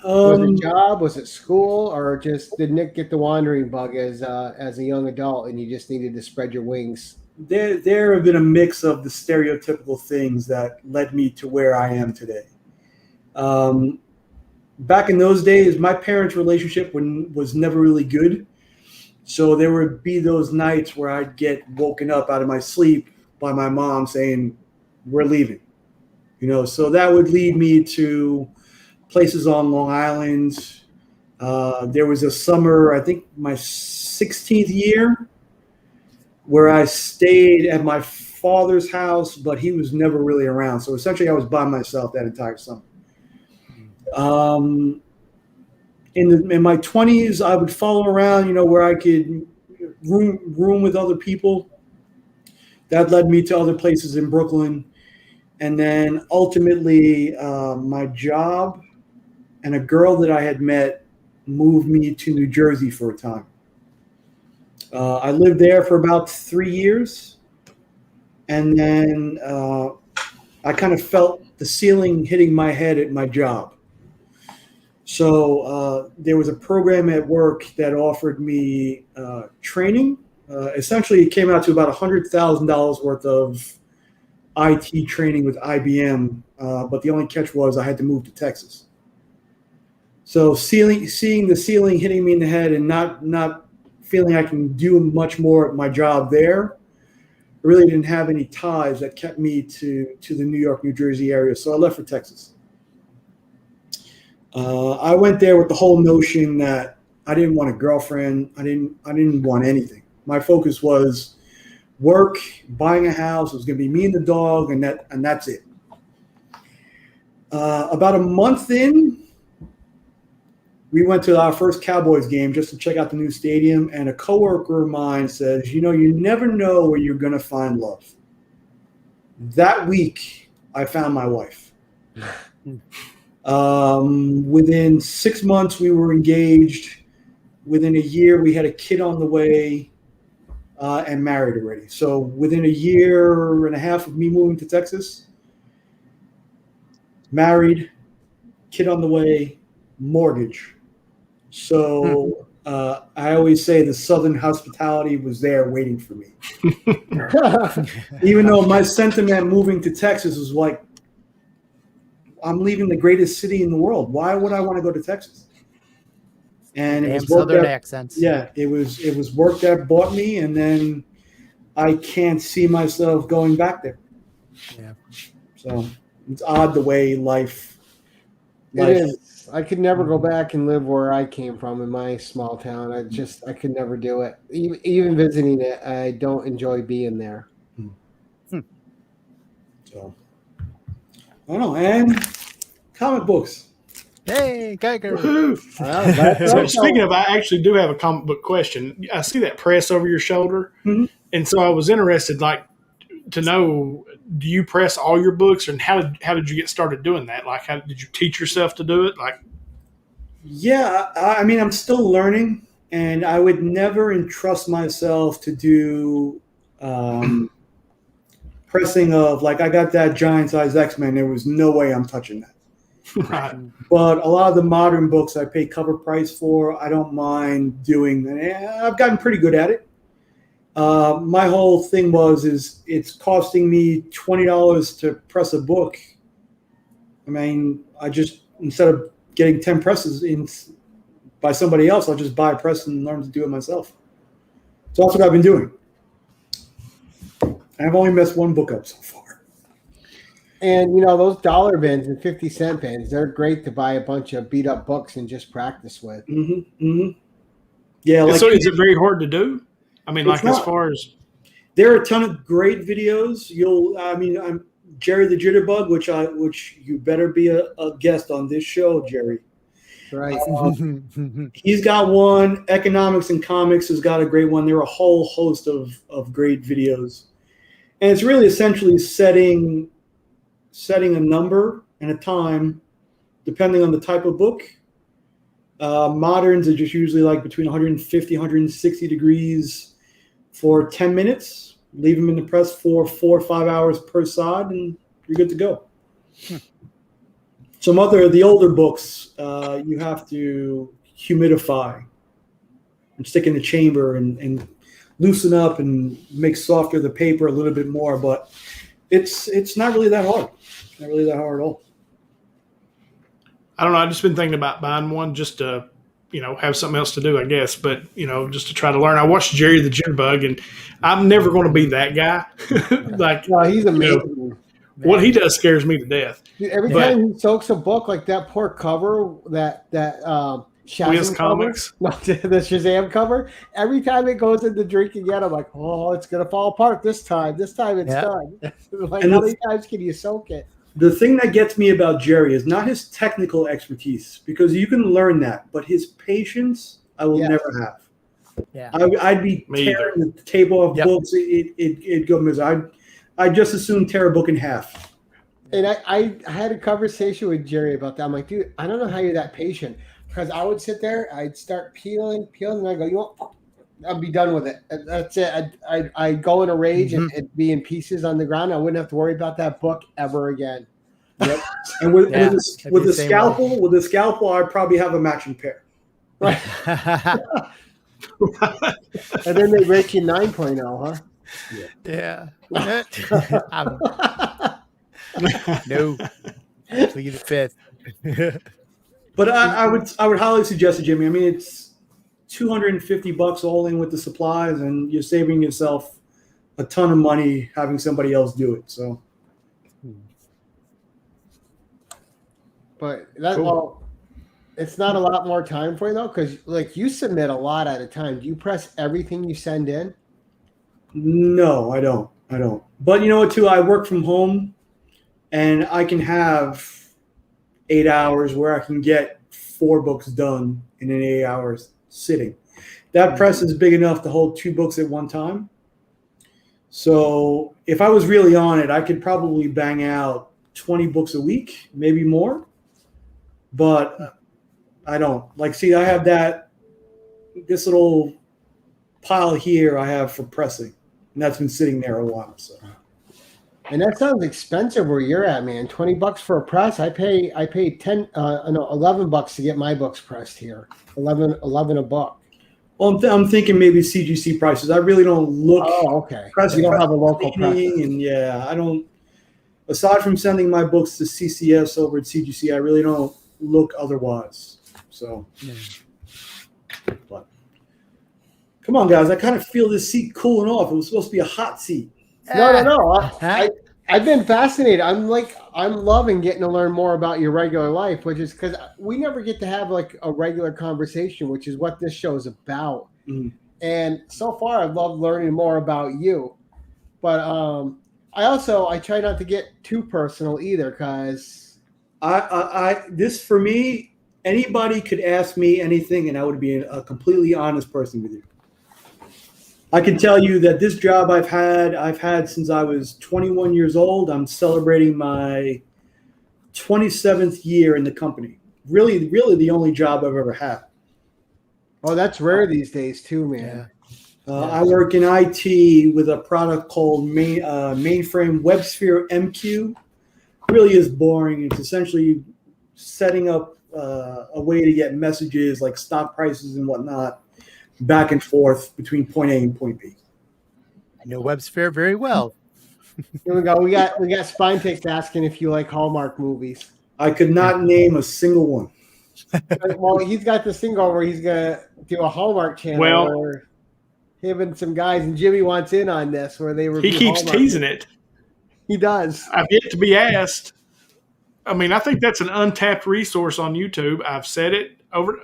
Was it a job? Was it school? Or just did Nick get the wandering bug as a young adult and you just needed to spread your wings? There have been a mix of the stereotypical things that led me to where I am today. Back in those days, my parents' relationship was never really good. So there would be those nights where I'd get woken up out of my sleep by my mom saying, "We're leaving." So that would lead me to places on Long Island. There was a summer, I think my 16th year, where I stayed at my father's house, but he was never really around. So essentially I was by myself that entire summer. In my 20s, I would follow around, where I could room with other people. That led me to other places in Brooklyn. And then ultimately, my job and a girl that I had met moved me to New Jersey for a time. I lived there for about 3 years. And then I kind of felt the ceiling hitting my head at my job. So there was a program at work that offered me training. Essentially, it came out to about $100,000 worth of IT training with IBM, but the only catch was I had to move to Texas. So seeing the ceiling hitting me in the head and not feeling I can do much more at my job there, I really didn't have any ties that kept me to the New York, New Jersey area. So I left for Texas. I went there with the whole notion that I didn't want a girlfriend. I didn't want anything. My focus was work, buying a house. It was going to be me and the dog, and that's it. About a month in, we went to our first Cowboys game just to check out the new stadium, and a coworker of mine says, you never know where you're going to find love. That week, I found my wife. Within 6 months, we were engaged. Within a year, we had a kid on the way and married already. So within a year and a half of me moving to Texas, married, kid on the way, mortgage. So I always say the Southern hospitality was there waiting for me. Even though my sentiment moving to Texas was like, I'm leaving the greatest city in the world. Why would I want to go to Texas? And it was Southern accents. Yeah, it was work that bought me, and then I can't see myself going back there. Yeah. So it's odd the way life. It is. I could never go back and live where I came from in my small town. I could never do it. Even visiting it, I don't enjoy being there. So I don't know. And comic books. Hey, Geiger. So speaking of, I actually do have a comic book question. I see that press over your shoulder, and so I was interested, to know: do you press all your books, and how did you get started doing that? How did you teach yourself to do it? Yeah, I mean, I'm still learning, and I would never entrust myself to do pressing of I got that giant size X-Men. There was no way I'm touching that. Right. But a lot of the modern books I pay cover price for, I don't mind doing. I've gotten pretty good at it. My whole thing is it's costing me $20 to press a book. I mean, instead of getting 10 presses in by somebody else, I'll just buy a press and learn to do it myself. So that's what I've been doing. I've only messed one book up so far. And, those dollar bins and 50-cent bins, they're great to buy a bunch of beat up books and just practice with. Yeah. So is it very hard to do? I mean, as far as. There are a ton of great videos. I'm Jerry the Jitterbug, which you better be a guest on this show, Jerry. Right. He's got one. Economics and Comics has got a great one. There are a whole host of great videos. And it's really essentially setting a number and a time, depending on the type of book. Moderns are just usually between 150, 160 degrees for 10 minutes. Leave them in the press for 4 or 5 hours per side, and you're good to go. The older books, you have to humidify and stick in the chamber and loosen up and make softer the paper a little bit more, but it's not really that hard. Not really that hard at all. I don't know. I've just been thinking about buying one just to, have something else to do, I guess. But, just to try to learn. I watched Jerry the Jitterbug, and I'm never going to be that guy. No, he's amazing. What he does scares me to death. Dude, every time he soaks a book, that poor cover, Wiz Comics. No, the Shazam cover. Every time it goes into drink again, I'm like, oh, it's gonna fall apart this time. This time it's done. Like, how many times can you soak it? The thing that gets me about Jerry is not his technical expertise, because you can learn that, but his patience I will never have. Yeah, I'd be tearing the table of books. It'd go miserable. I'd just as soon tear a book in half. And I had a conversation with Jerry about that. I'm like, dude, I don't know how you're that patient. Because I would sit there, I'd start peeling, and I go, you know what? I'll be done with it. That's it. I'd go in a rage and it'd be in pieces on the ground. I wouldn't have to worry about that book ever again. Yep. And with the scalpel, I'd probably have a matching pair. Right. And then they rate you 9.0, huh? Yeah. No. Plead the fifth. But I would highly suggest it, Jimmy. I mean, it's $250 all in with the supplies, and you're saving yourself a ton of money having somebody else do it. So, but that's all. It's not a lot more time for you though, because like you submit a lot at a time. Do you press everything you send in? No, I don't. But you know what? Too, I work from home, and I can have 8 hours where I can get 4 books done in an 8 hours sitting. That press is big enough to hold 2 books at one time. So if I was really on it, I could probably bang out 20 books a week, maybe more. But I don't. Like, see, I have this little pile here I have for pressing, and that's been sitting there a while. So. And that sounds expensive where you're at, man. $20 for a press. I pay $11 to get my books pressed here. 11 a book. Well, I'm thinking maybe CGC prices. I really don't look. Oh, okay. You don't have a local press. And I don't. Aside from sending my books to CCS over at CGC, I really don't look otherwise. So, but come on, guys. I kind of feel this seat cooling off. It was supposed to be a hot seat. No. I've been fascinated. I'm loving getting to learn more about your regular life, which is because we never get to have like a regular conversation, which is what this show is about. Mm. And so far, I've loved learning more about you. But I try not to get too personal either, because this for me, anybody could ask me anything, and I would be a completely honest person with you. I can tell you that this job I've had since I was 21 years old. I'm celebrating my 27th year in the company. Really, really the only job I've ever had. Oh, that's rare these days too, man. I work in IT with a product called Mainframe WebSphere MQ. It really is boring. It's essentially setting up a way to get messages like stock prices and whatnot back and forth between point A and point B. I know WebSphere very well. Here we go. We got Spinetics asking if you like Hallmark movies. I could not name a single one. Well, he's got this thing over. He's gonna do a Hallmark channel where him and some guys, and Jimmy wants in on this, where they review. He keeps Hallmark teasing it. He does. I've yet to be asked. I mean, I think that's an untapped resource on YouTube. I've said it over.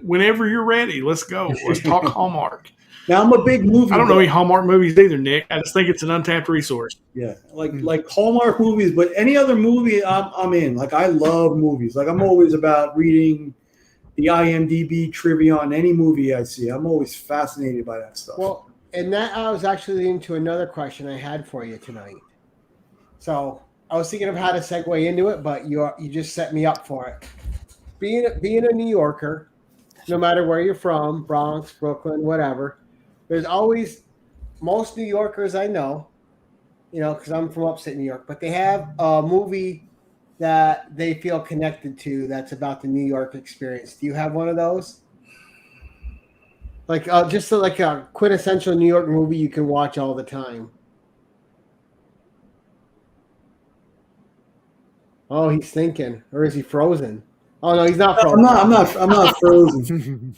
Whenever you're ready, let's go. Let's talk Hallmark. Now, I'm a big movie. I don't know any Hallmark movies either, Nick. I just think it's an untapped resource. Yeah, like Hallmark movies, but any other movie I'm in. Like, I love movies. Like, I'm always about reading the IMDb trivia on any movie I see. I'm always fascinated by that stuff. Well, and that I was actually into another question I had for you tonight. So I was thinking of how to segue into it, but you just set me up for it. Being a New Yorker, no matter where you're from, Bronx, Brooklyn, whatever, there's always, most New Yorkers I know, because I'm from upstate New York, but they have a movie that they feel connected to that's about the New York experience. Do you have one of those? Like just like a quintessential New York movie you can watch all the time. Oh, he's thinking, or is he frozen? Oh no, he's not frozen. I'm not frozen.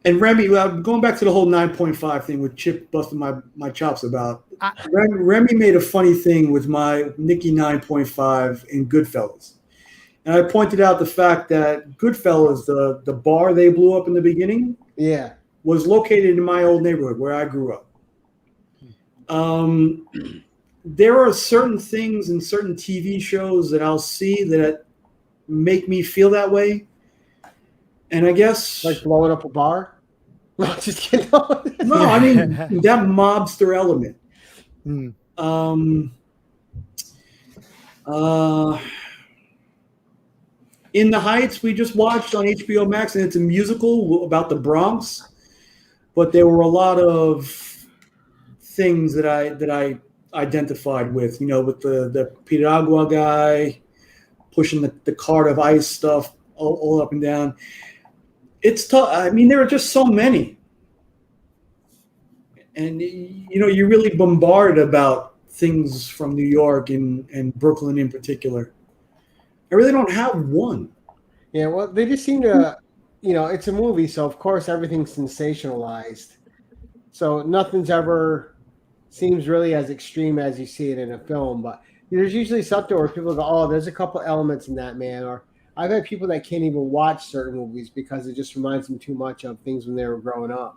And Remy, going back to the whole 9.5 thing with Chip busting my chops about, Remy made a funny thing with my Nikki 9.5 in Goodfellas. And I pointed out the fact that Goodfellas, the bar they blew up in the beginning, was located in my old neighborhood where I grew up. There are certain things in certain TV shows that I'll see that make me feel that way. And I guess... Like blowing up a bar? No, just kidding. No, I mean, that mobster element. In the Heights, we just watched on HBO Max, and it's a musical about the Bronx. But there were a lot of things that I identified with, with the Piragua guy pushing the cart of ice stuff all up and down. It's tough. I mean, there are just so many. And, you're really bombarded about things from New York and Brooklyn in particular. I really don't have one. Yeah, well, they just seem to, it's a movie, so of course everything's sensationalized. So nothing's ever seems really as extreme as you see it in a film. But there's usually something where people go, oh, there's a couple elements in that, man. Or I've had people that can't even watch certain movies because it just reminds them too much of things when they were growing up.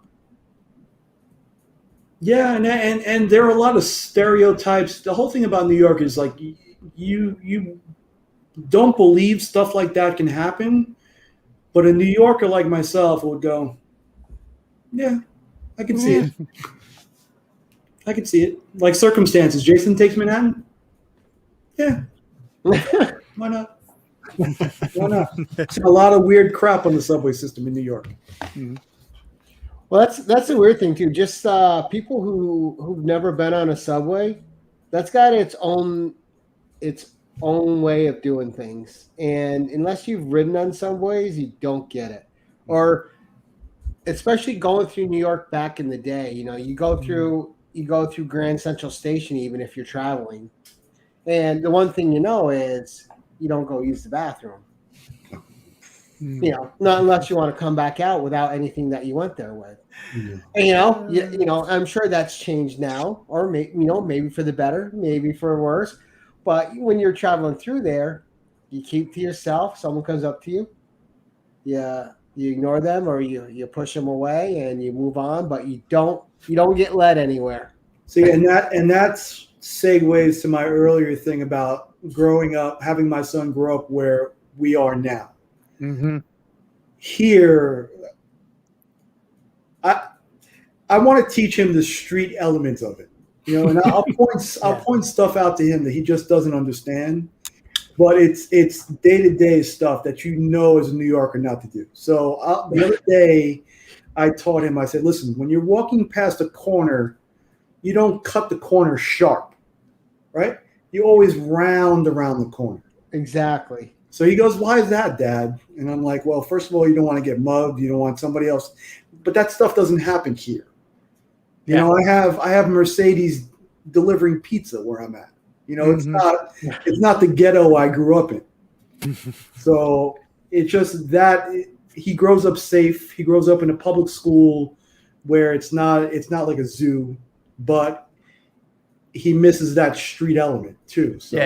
Yeah, and there are a lot of stereotypes. The whole thing about New York is like you don't believe stuff like that can happen, but a New Yorker like myself would go, yeah, I can see it. I can see it. Like Circumstances. Jason Takes Manhattan? Yeah. Why not? Why not? There's a lot of weird crap on the subway system in New York. Mm-hmm. Well, that's a weird thing too. Just people who've never been on a subway, that's got its own way of doing things. And unless you've ridden on subways, you don't get it. Or especially going through New York back in the day, you go through Grand Central Station even if you're traveling. And the one thing is you don't go use the bathroom. Not unless you want to come back out without anything that you went there with. And, I'm sure that's changed now, or maybe for the better, maybe for worse. But when you're traveling through there, you keep to yourself. Someone comes up to you, you ignore them or you push them away and you move on. But you don't get led anywhere. See, and that's segues to my earlier thing about growing up, having my son grow up where we are now. Mm-hmm. Here, I want to teach him the street elements of it, and I'll point stuff out to him that he just doesn't understand, but it's day-to-day stuff that as a New Yorker not to do. So the other day I taught him, I said, listen, when you're walking past a corner, you don't cut the corner sharp, right? You always round around the corner. Exactly. So he goes, why is that, Dad? And I'm like, well, first of all, you don't want to get mugged. You don't want somebody else. But that stuff doesn't happen here. I have Mercedes delivering pizza where I'm at. It's not the ghetto I grew up in. So it's just that he grows up safe. He grows up in a public school where it's not like a zoo, but he misses that street element too. So.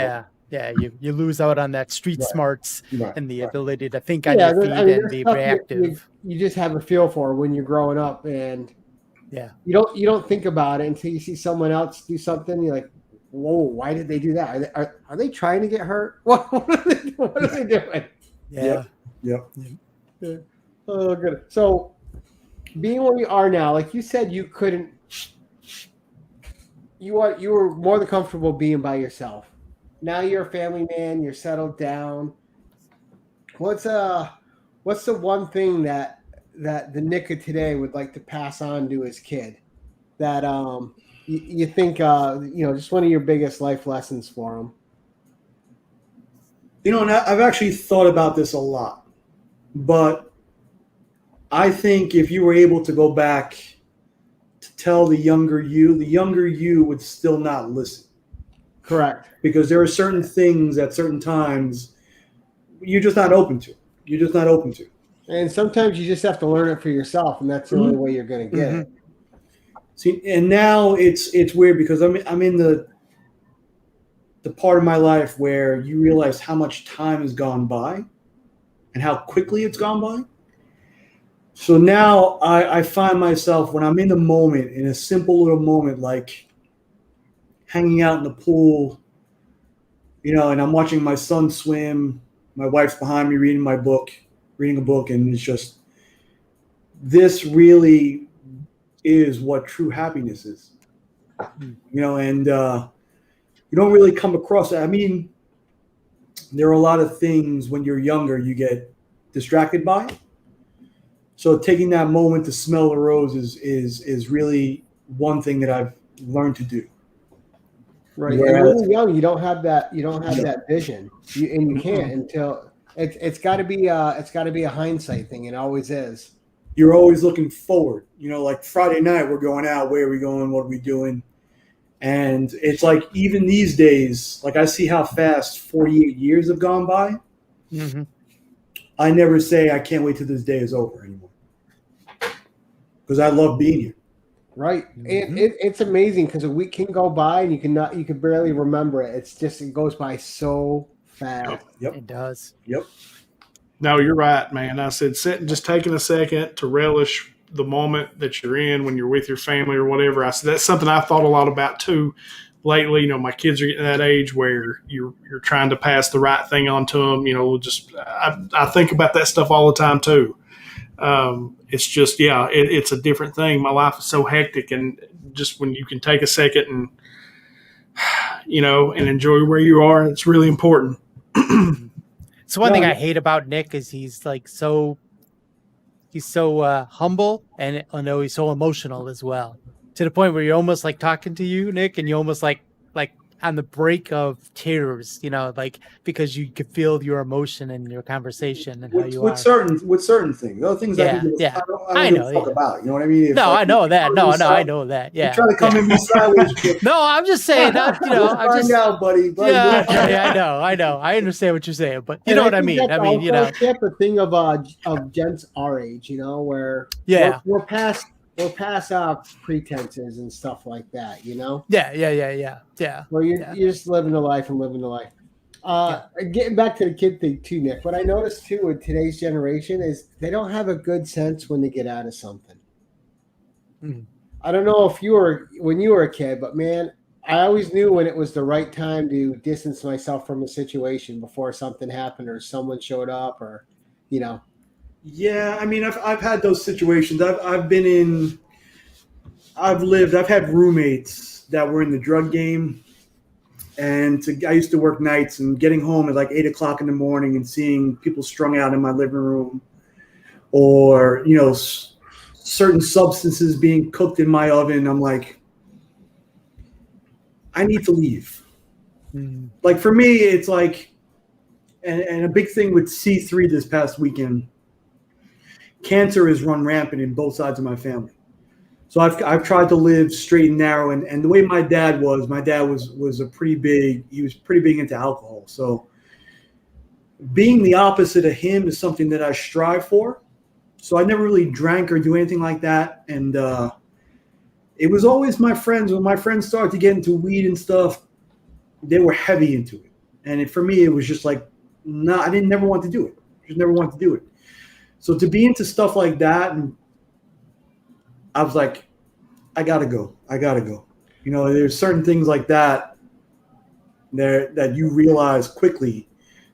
Yeah, you lose out on that street smarts and the ability to think on your feet and be reactive. You just have a feel for when you're growing up, and you don't think about it until you see someone else do something. You're like, whoa, why did they do that? Are they trying to get hurt? What are they doing? Yeah. Oh, good. So, being where you are now, like you said, you couldn't. You were more than comfortable being by yourself. Now you're a family man. You're settled down. What's the one thing that the Nick of today would like to pass on to his kid? That you think just one of your biggest life lessons for him. And I've actually thought about this a lot, but I think if you were able to go back to tell the younger you would still not listen. Correct. Because there are certain things at certain times you're just not open to. And sometimes you just have to learn it for yourself, and that's the only way you're going to get it. See, and now it's weird because I'm in the part of my life where you realize how much time has gone by and how quickly it's gone by. So now I find myself when I'm in the moment, in a simple little moment, like hanging out in the pool, and I'm watching my son swim. My wife's behind me reading a book, and it's just, this really is what true happiness is, and you don't really come across it. I mean, there are a lot of things when you're younger you get distracted by. So taking that moment to smell the roses is really one thing that I've learned to do. Right. And when you're young, you don't have that vision, and you can't until it's got to be a hindsight thing. It always is. You're always looking forward. Like Friday night, we're going out. Where are we going? What are we doing? And it's like, even these days, like I see how fast 48 years have gone by. Mm-hmm. I never say I can't wait till this day is over anymore, because I love being here. Right. Mm-hmm. It's amazing because a week can go by and you can barely remember it. It goes by so fast. Yep. It does. Yep. No, you're right, man. I said, just taking a second to relish the moment that you're in when you're with your family or whatever. I said, that's something I've thought a lot about too lately. My kids are getting to that age where you're trying to pass the right thing on to them. I think about that stuff all the time too. It's just, it's a different thing. My life is so hectic, and just when you can take a second and, and enjoy where you are, it's really important. So one thing I hate about Nick is he's so humble, and I know he's so emotional as well, to the point where you're almost like talking to you, Nick, and you almost like on the brink of tears, because you could feel your emotion in your conversation and how you are. With certain things, other things I don't give a fuck about. You know what I mean? I know that. I know that. Yeah. You're trying to come in sideways. No, I'm just saying. I'm just out, buddy. Yeah, I know. I understand what you're saying, but you know what I mean. That's the thing of gents our age, where we're past pretenses and stuff like that, Yeah. Where you're just living the life. Getting back to the kid thing too, Nick. What I noticed too with today's generation is they don't have a good sense when they get out of something. I don't know if when you were a kid, but man, I always knew when it was the right time to distance myself from a situation before something happened or someone showed up or, Yeah, I mean, I've had those situations. I've had roommates that were in the drug game, and I used to work nights, and getting home at like 8:00 in the morning and seeing people strung out in my living room, or certain substances being cooked in my oven. I'm like, I need to leave. Like for me, it's like, and a big thing with C3 this past weekend. Cancer is run rampant in both sides of my family. So I've tried to live straight and narrow, and the way my dad was pretty big into alcohol. So being the opposite of him is something that I strive for. So I never really drank or do anything like that. And it was always my friends. When my friends started to get into weed and stuff, they were heavy into it. And for me, it was just like, I never want to do it. Just never want to do it. So to be into stuff like that, and I was like, I gotta go. There's certain things like that that you realize quickly.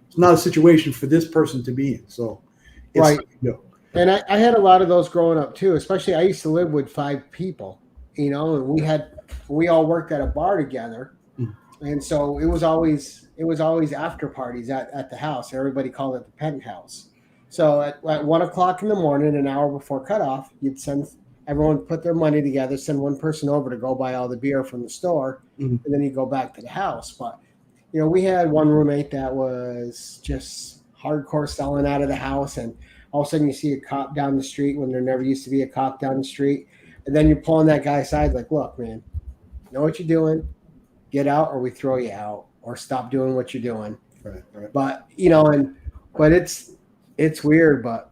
It's not a situation for this person to be in. So, right. And I had a lot of those growing up too. Especially, I used to live with 5 people. And we all worked at a bar together, and so it was always after parties at the house. Everybody called it the penthouse. So at 1:00 in the morning, an hour before cutoff, you'd send everyone, put their money together, send one person over to go buy all the beer from the store, and then you go back to the house. But, we had one roommate that was just hardcore selling out of the house, and all of a sudden you see a cop down the street when there never used to be a cop down the street. And then you're pulling that guy aside like, look, man, know what you're doing, get out or we throw you out, or stop doing what you're doing. Right. But, but it's weird, but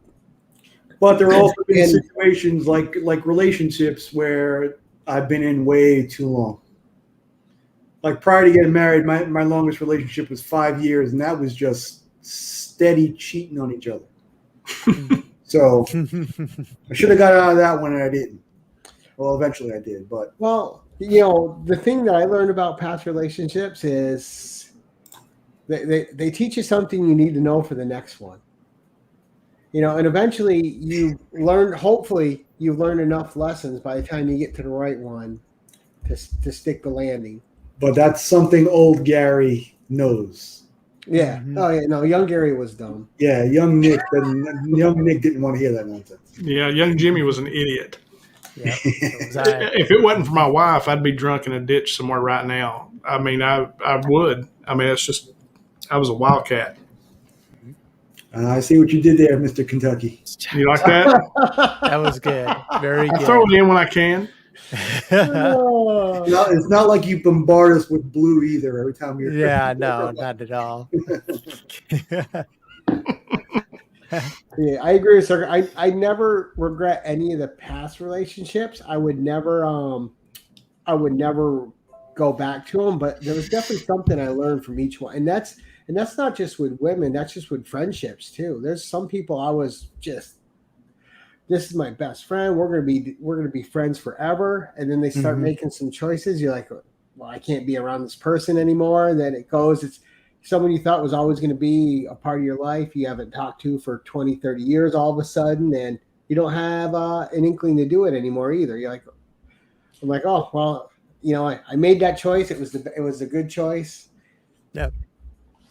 But there are also been situations like relationships where I've been in way too long. Like prior to getting married, my longest relationship was 5 years, and that was just steady cheating on each other. So I should have got out of that one, and I didn't. Well, eventually I did, but the thing that I learned about past relationships is they teach you something you need to know for the next one. And eventually you learn. Hopefully, you learn enough lessons by the time you get to the right one to stick the landing. But that's something old Gary knows. Yeah. Mm-hmm. Oh yeah. No, young Gary was dumb. Yeah, young Nick didn't want to hear that nonsense. Yeah, young Jimmy was an idiot. Yeah. If it wasn't for my wife, I'd be drunk in a ditch somewhere right now. I mean, I would. I mean, it's just I was a wildcat. I see what you did there, Mr. Kentucky. You like that? That was good. Very good. I throw it in when I can. It's not like you bombard us with blue either every time you're. Yeah, no, not at all. Yeah, I agree with Circle. I never regret any of the past relationships. I would never go back to them, but there was definitely something I learned from each one, and that's not just with women. That's just with friendships too. There's some people I was just, this is my best friend. We're gonna be friends forever, and then they start making some choices. You're like, well, I can't be around this person anymore. And then it's someone you thought was always going to be a part of your life. You haven't talked to for 20, 30 years all of a sudden, and you don't have an inkling to do it anymore either. I'm like, oh well, I made that choice. It was a good choice. Yep.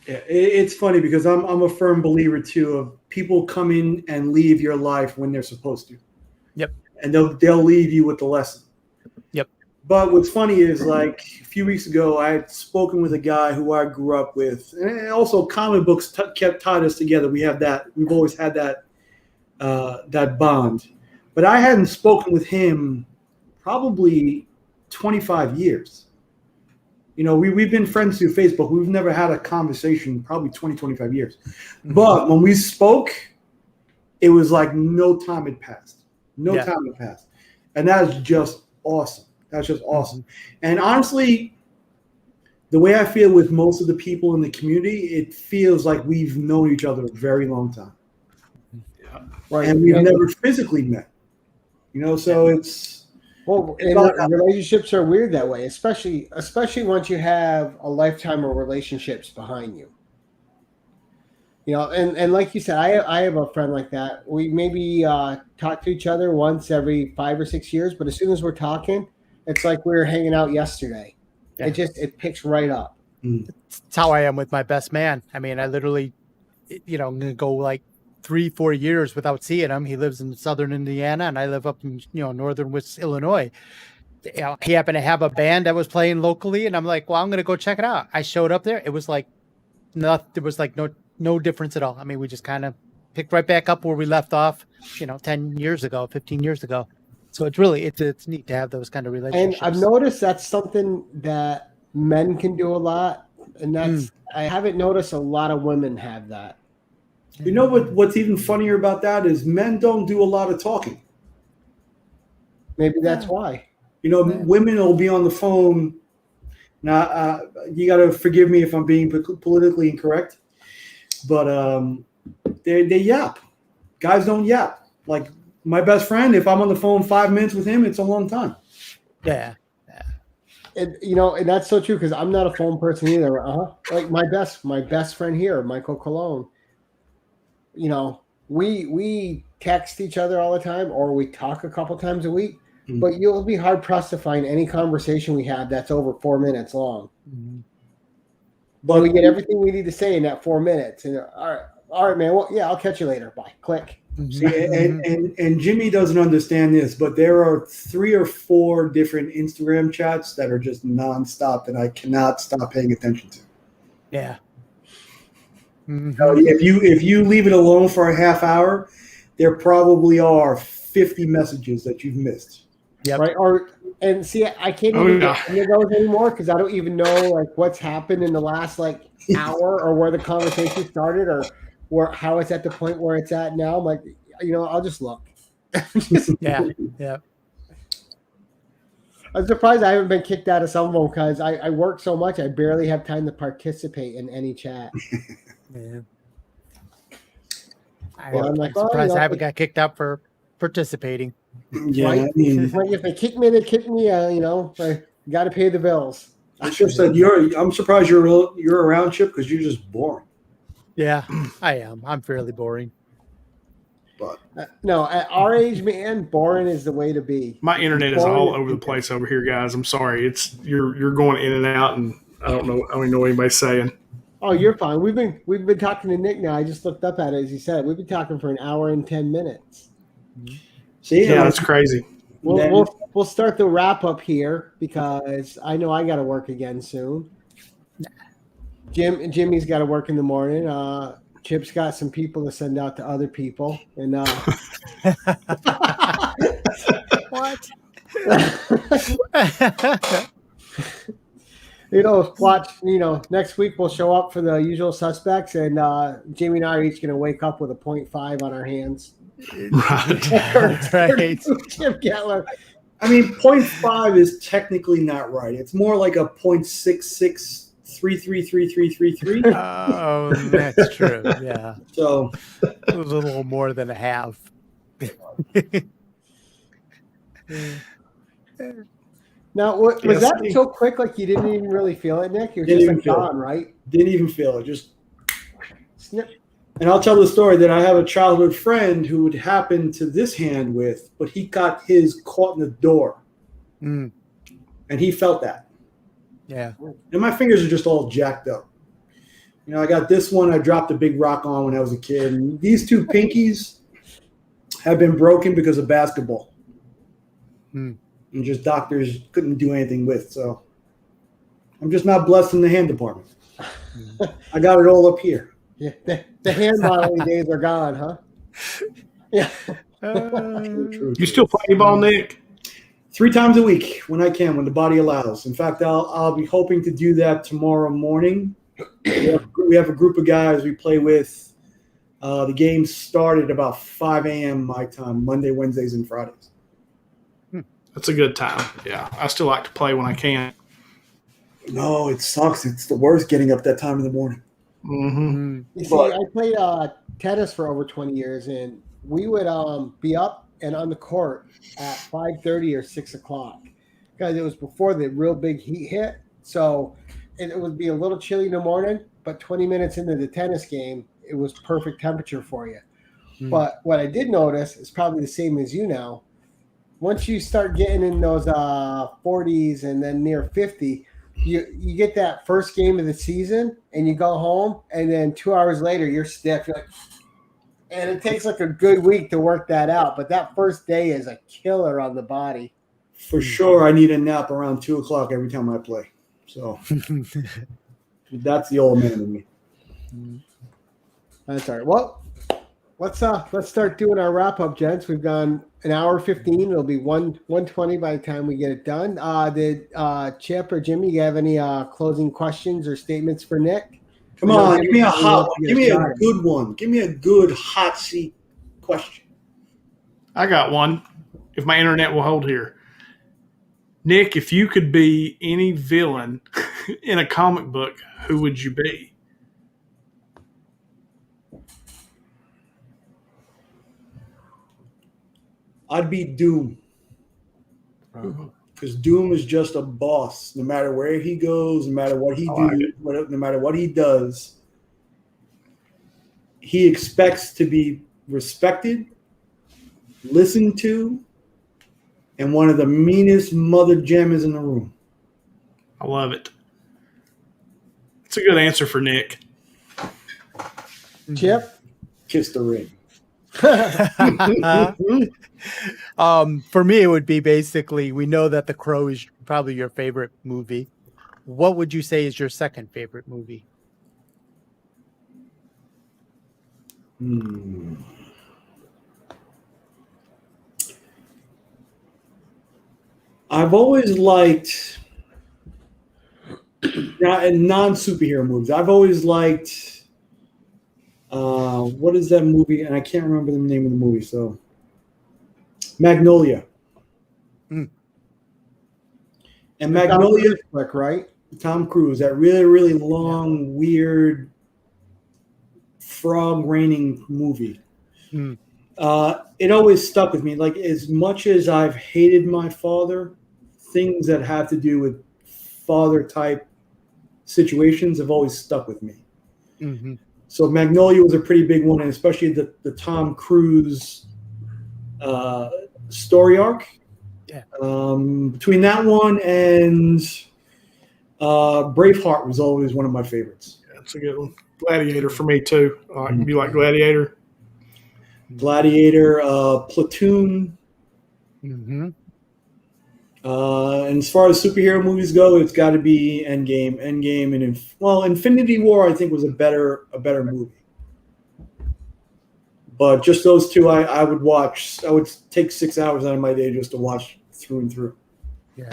Yeah, it's funny because I'm a firm believer too of people come in and leave your life when they're supposed to. Yep. And they'll leave you with the lesson. Yep. But what's funny is, like, a few weeks ago, I had spoken with a guy who I grew up with, and also comic books tied us together. We've always had that bond. But I hadn't spoken with him probably 25 years. We've been friends through Facebook. We've never had a conversation probably 20, 25 years. But when we spoke, it was like no time had passed. No time had passed. And that is just awesome. That's just awesome. And honestly, the way I feel with most of the people in the community, it feels like we've known each other a very long time. Yeah. Right. And we've never physically met. So it's... Well, and relationships are weird that way, especially once you have a lifetime of relationships behind you. And like you said, I have a friend like that. We maybe talk to each other once every 5 or 6 years, but as soon as we're talking, it's like we were hanging out yesterday. Yeah. It picks right up. It's how I am with my best man. I mean, I literally, I'm gonna go like 3-4 years without seeing him. He lives in southern Indiana, and I live up in northern West Illinois. He happened to have a band that was playing locally, and I'm like, well, I'm gonna go check it out. I showed up there. It was like there was like no difference at all. I mean, we just kind of picked right back up where we left off, 10 years ago, 15 years ago. So it's really it's neat to have those kind of relationships. And I've noticed that's something that men can do a lot, and that's I haven't noticed a lot of women have that. You know what's even funnier about that is men don't do a lot of talking. Maybe that's why. Women will be on the phone. Now, you got to forgive me if I'm being politically incorrect, but they yap. Guys don't yap. Like my best friend, if I'm on the phone 5 minutes with him, it's a long time. Yeah. And and that's so true because I'm not a phone person either. Like my best friend here, Michael Cologne. We text each other all the time, or we talk a couple times a week. But you'll be hard pressed to find any conversation we have that's over 4 minutes long. But we get everything we need to say in that 4 minutes. And all right, man. Well, yeah, I'll catch you later. Bye. Click. See, and Jimmy doesn't understand this, but there are 3 or 4 different Instagram chats that are just nonstop that I cannot stop paying attention to. Yeah. So if you leave it alone for a half hour, there probably are 50 messages that you've missed. Yeah. Right. And see, I can't even get into those anymore because I don't even know like what's happened in the last hour or where the conversation started or how it's at the point where it's at now. I'm like, I'll just look. Yeah, yeah. I'm surprised I haven't been kicked out of some of them because I work so much I barely have time to participate in any chat. Yeah. I'm like, I'm surprised I haven't got kicked out for participating. Yeah, right? I mean, If they kick me, they kick me. I got to pay the bills. Chip said I'm surprised you're around, Chip, because you're just boring. Yeah, I am. I'm fairly boring. But no, at our age, man, boring is the way to be. My internet is all over the place over here, guys. I'm sorry. You're going in and out, and I don't even know what anybody's saying. Oh, you're fine. We've been talking to Nick now. I just looked up at it as he said. We've been talking for an hour and 10 minutes. See, yeah, that's crazy. We'll start the wrap up here because I know I got to work again soon. Jimmy's got to work in the morning. Chip's got some people to send out to other people, and what? Watch. Next week we'll show up for the usual suspects, and Jimmy and I are each going to wake up with a 0.5 on our hands. Right. Chip Gettler. I mean, 0.5 is technically not right. It's more like a 0.66333333. Oh, that's true. Yeah. So it was a little more than a half. Now, was that so quick? Like you didn't even really feel it, Nick? You're just like gone, right? Didn't even feel it. Just snip. And I'll tell the story that I have a childhood friend who would happen to this hand with, but he got his caught in the door, and he felt that. Yeah. And my fingers are just all jacked up. I got this one I dropped a big rock on when I was a kid. And these two pinkies have been broken because of basketball. And just doctors couldn't do anything with. So I'm just not blessed in the hand department. I got it all up here. Yeah, the hand modeling days are gone, huh? Yeah. You still play ball, Nick? 3 times a week when I can, when the body allows. In fact, I'll be hoping to do that tomorrow morning. We have a group of guys we play with. The game started about 5 a.m. my time, Monday, Wednesdays, and Fridays. That's a good time. Yeah, I still like to play when I can. No, it sucks. It's the worst getting up that time in the morning. Mm-hmm. You see, I played tennis for over 20 years, and we would be up and on the court at 5:30 or 6 o'clock because it was before the real big heat hit. So it would be a little chilly in the morning, but 20 minutes into the tennis game, it was perfect temperature for you. But what I did notice is probably the same as you now. Once you start getting in those 40s and then near 50, you get that first game of the season and you go home, and then 2 hours later you're stiff. You're like, and it takes like a good week to work that out. But that first day is a killer on the body. For sure, I need a nap around 2 o'clock every time I play. So that's the old man in me. That's all right. Well, let's start doing our wrap up, gents. We've gone an hour 15. It'll be 1:20 by the time we get it done. Did Chip or Jimmy, you have any closing questions or statements for Nick? Come on, give me a hot one. Give me a good one. Give me a good hot seat question. I got one, if my internet will hold here. Nick, if you could be any villain in a comic book, who would you be? I'd be Doom. Because Doom is just a boss. No matter where he goes, no matter what he no matter what he does, he expects to be respected, listened to, and one of the meanest mother jammers in the room. I love it. It's a good answer for Nick. Chip? Kiss the ring. For me, it would be basically, we know that The Crow is probably your favorite movie. What would you say is your second favorite movie? I've always liked non-superhero movies. I've always liked What is that movie? And I can't remember the name of the movie. So Magnolia. Mm. And Magnolia, flick, right? Tom Cruise, that really, really long, weird frog raining movie. Mm. It always stuck with me. Like, as much as I've hated my father, things that have to do with father type situations have always stuck with me. Mm-hmm. So Magnolia was a pretty big one, and especially the Tom Cruise story arc. Yeah. Between that one and Braveheart was always one of my favorites. Yeah, that's a good one. Gladiator for me too. You like Gladiator? Gladiator, Platoon. Mm-hmm. And as far as superhero movies go, it's got to be Endgame, and Infinity War I think was a better movie. But just those two, I would watch. I would take 6 hours out of my day just to watch through and through. Yeah.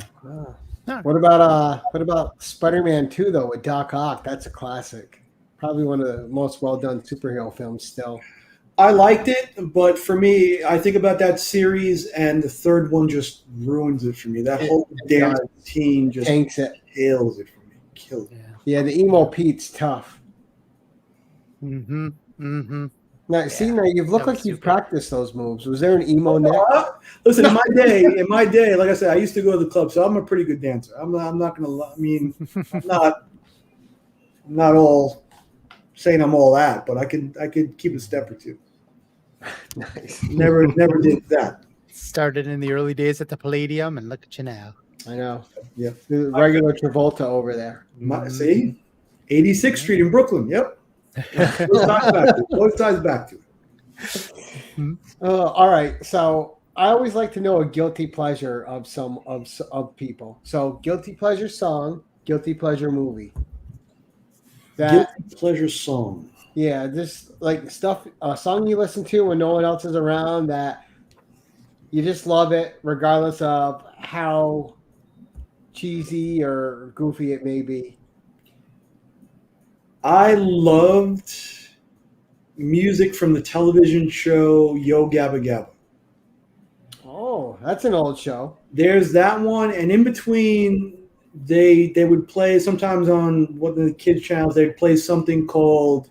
What about Spider-Man 2 though with Doc Ock? That's a classic. Probably one of the most well done superhero films still. I liked it, but for me, I think about that series, and the third one just ruins it for me. That whole damn routine just tanks it, kills it for me, kills it. Yeah, the emo Pete's tough. Mm-hmm. Mm-hmm. Now, see, now you've looked like you've practiced those moves. Was there an emo neck? Listen, in my day, like I said, I used to go to the club, so I'm a pretty good dancer. I'm not gonna. I mean, I'm not all saying I'm all that, but I could keep a step or two. Nice. Never did that. Started in the early days at the Palladium, and look at you now. I know. Yeah, The regular Travolta over there. See, 86th Street in Brooklyn. Yep. Both sides back to it. All right. So I always like to know a guilty pleasure of of people. So guilty pleasure song, guilty pleasure movie. Guilty pleasure song. Yeah, just like stuff, a song you listen to when no one else is around that you just love it, regardless of how cheesy or goofy it may be. I loved music from the television show Yo Gabba Gabba. Oh, that's an old show. There's that one, and in between, they would play sometimes on one of the kids' channels. They'd play something called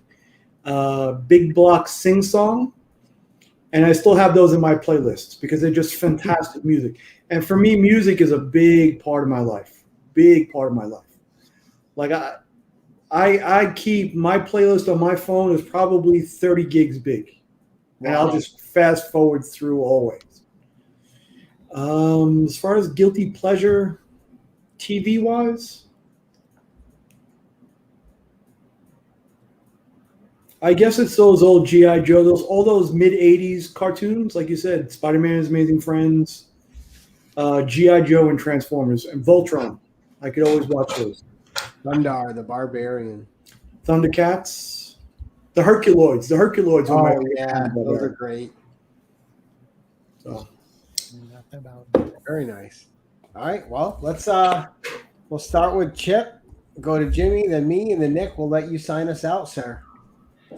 Big Block Sing Song, and I still have those in my playlists because they're just fantastic music. And for me, music is a big part of my life. Big part of my life. Like I keep my playlist on my phone is probably 30 gigs big, and I'll just fast forward through always. As far as guilty pleasure, TV wise, I guess it's those old G.I. Joe, all those mid 80s cartoons, like you said, Spider-Man's Amazing Friends, G.I. Joe and Transformers, and Voltron. I could always watch those. Thundar the Barbarian. Thundercats. The Herculoids. The Herculoids Oh, my yeah. Those are great. So. Very nice. All right. Well, we'll start with Chip, go to Jimmy, then me, and then Nick. We'll let you sign us out, sir.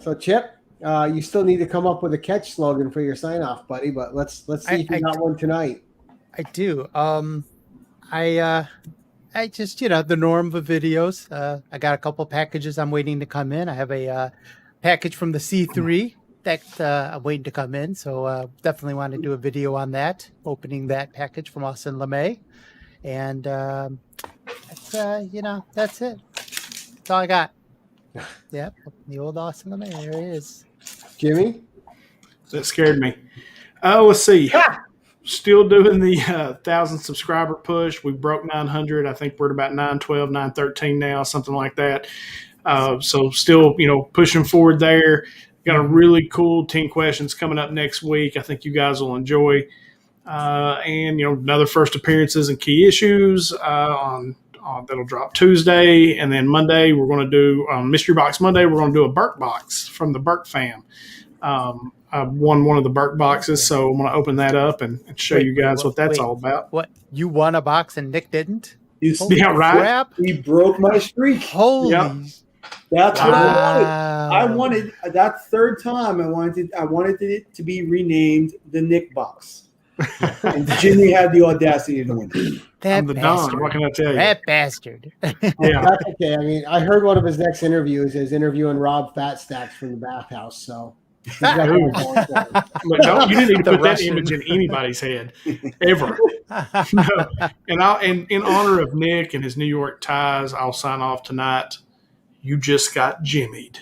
So, Chip, you still need to come up with a catch slogan for your sign off, buddy, but let's see if you got one tonight. I do. I just, the norm of videos. I got a couple packages I'm waiting to come in. I have a package from the C3 that I'm waiting to come in. So definitely want to do a video on that, opening that package from Austin LeMay. And that's, that's it. That's all I got. Yep, the old Austin LeMay. There it is. Jimmy? That scared me. Let's see. Still doing the 1,000 subscriber push. We broke 900. I think we're at about 912, 913 now, something like that. So still, pushing forward there. Got a really cool 10 questions coming up next week. I think you guys will enjoy. And, another first appearances and key issues on that'll drop Tuesday. And then Monday, we're going to do Mystery Box Monday. We're going to do a Burke box from the Burke fam. I won one of the Burke boxes, so I'm going to open that up and show you guys what that's all about. What? You won a box and Nick didn't? Yeah, right. Crap. He broke my streak. Holy. Yep. That's what Wow. I wanted. That third time, I wanted it to be renamed the Nick Box. And Jimmy had the audacity to win it. That I'm the bastard. Don. What can I tell you? That bastard. Yeah. That's okay. I mean, I heard one of his next interviews is interviewing Rob Fatstacks from the bathhouse. So he's got that going for him. Look, no, you didn't need to The put that Russian. image in anybody's head ever. No. And in honor of Nick and his New York ties, I'll sign off tonight. You just got jimmied.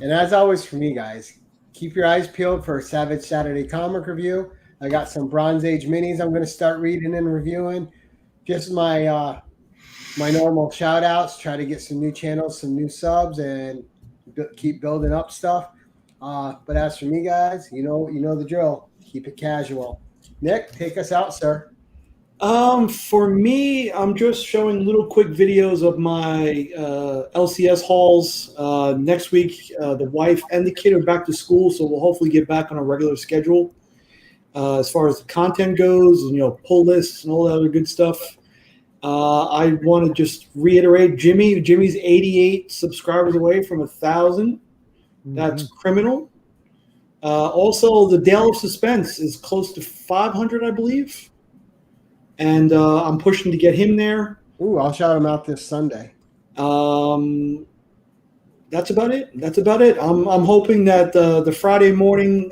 And as always, for me, guys, keep your eyes peeled for a Savage Saturday comic review. I got some Bronze Age minis I'm going to start reading and reviewing. Just my my normal shout outs, try to get some new channels, some new subs, and keep building up stuff. But as for me, guys, you know the drill. Keep it casual. Nick, take us out, sir. For me, I'm just showing little quick videos of my LCS hauls. Next week, the wife and the kid are back to school, so we'll hopefully get back on a regular schedule. As far as the content goes, pull lists and all that other good stuff. I want to just reiterate, Jimmy's 88 subscribers away from 1,000. That's criminal. Also, the Dale of Suspense is close to 500, I believe. And I'm pushing to get him there. Ooh, I'll shout him out this Sunday. That's about it. I'm hoping that the Friday morning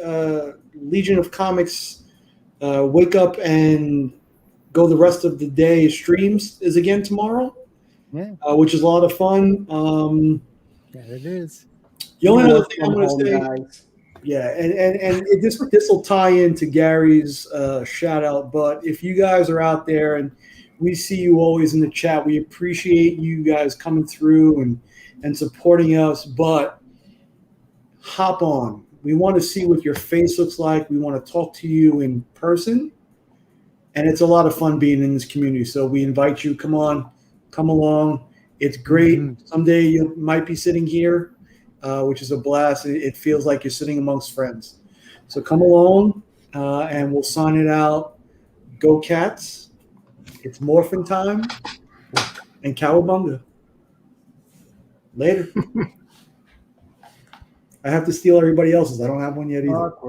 Legion of Comics wake up and go the rest of the day streams is again tomorrow. Yeah. Which is a lot of fun. Yeah, it is. The only other thing I'm going to say, guys. yeah, and this will tie into Gary's shout out. But if you guys are out there and we see you always in the chat, we appreciate you guys coming through and supporting us. But hop on. We want to see what your face looks like. We want to talk to you in person. And it's a lot of fun being in this community. So we invite you. Come on, come along. It's great. Someday you might be sitting here, which is a blast. It feels like you're sitting amongst friends. So come along, and we'll sign it out. Go Cats. It's morphin' time. And cowabunga. Later. I have to steal everybody else's. I don't have one yet either.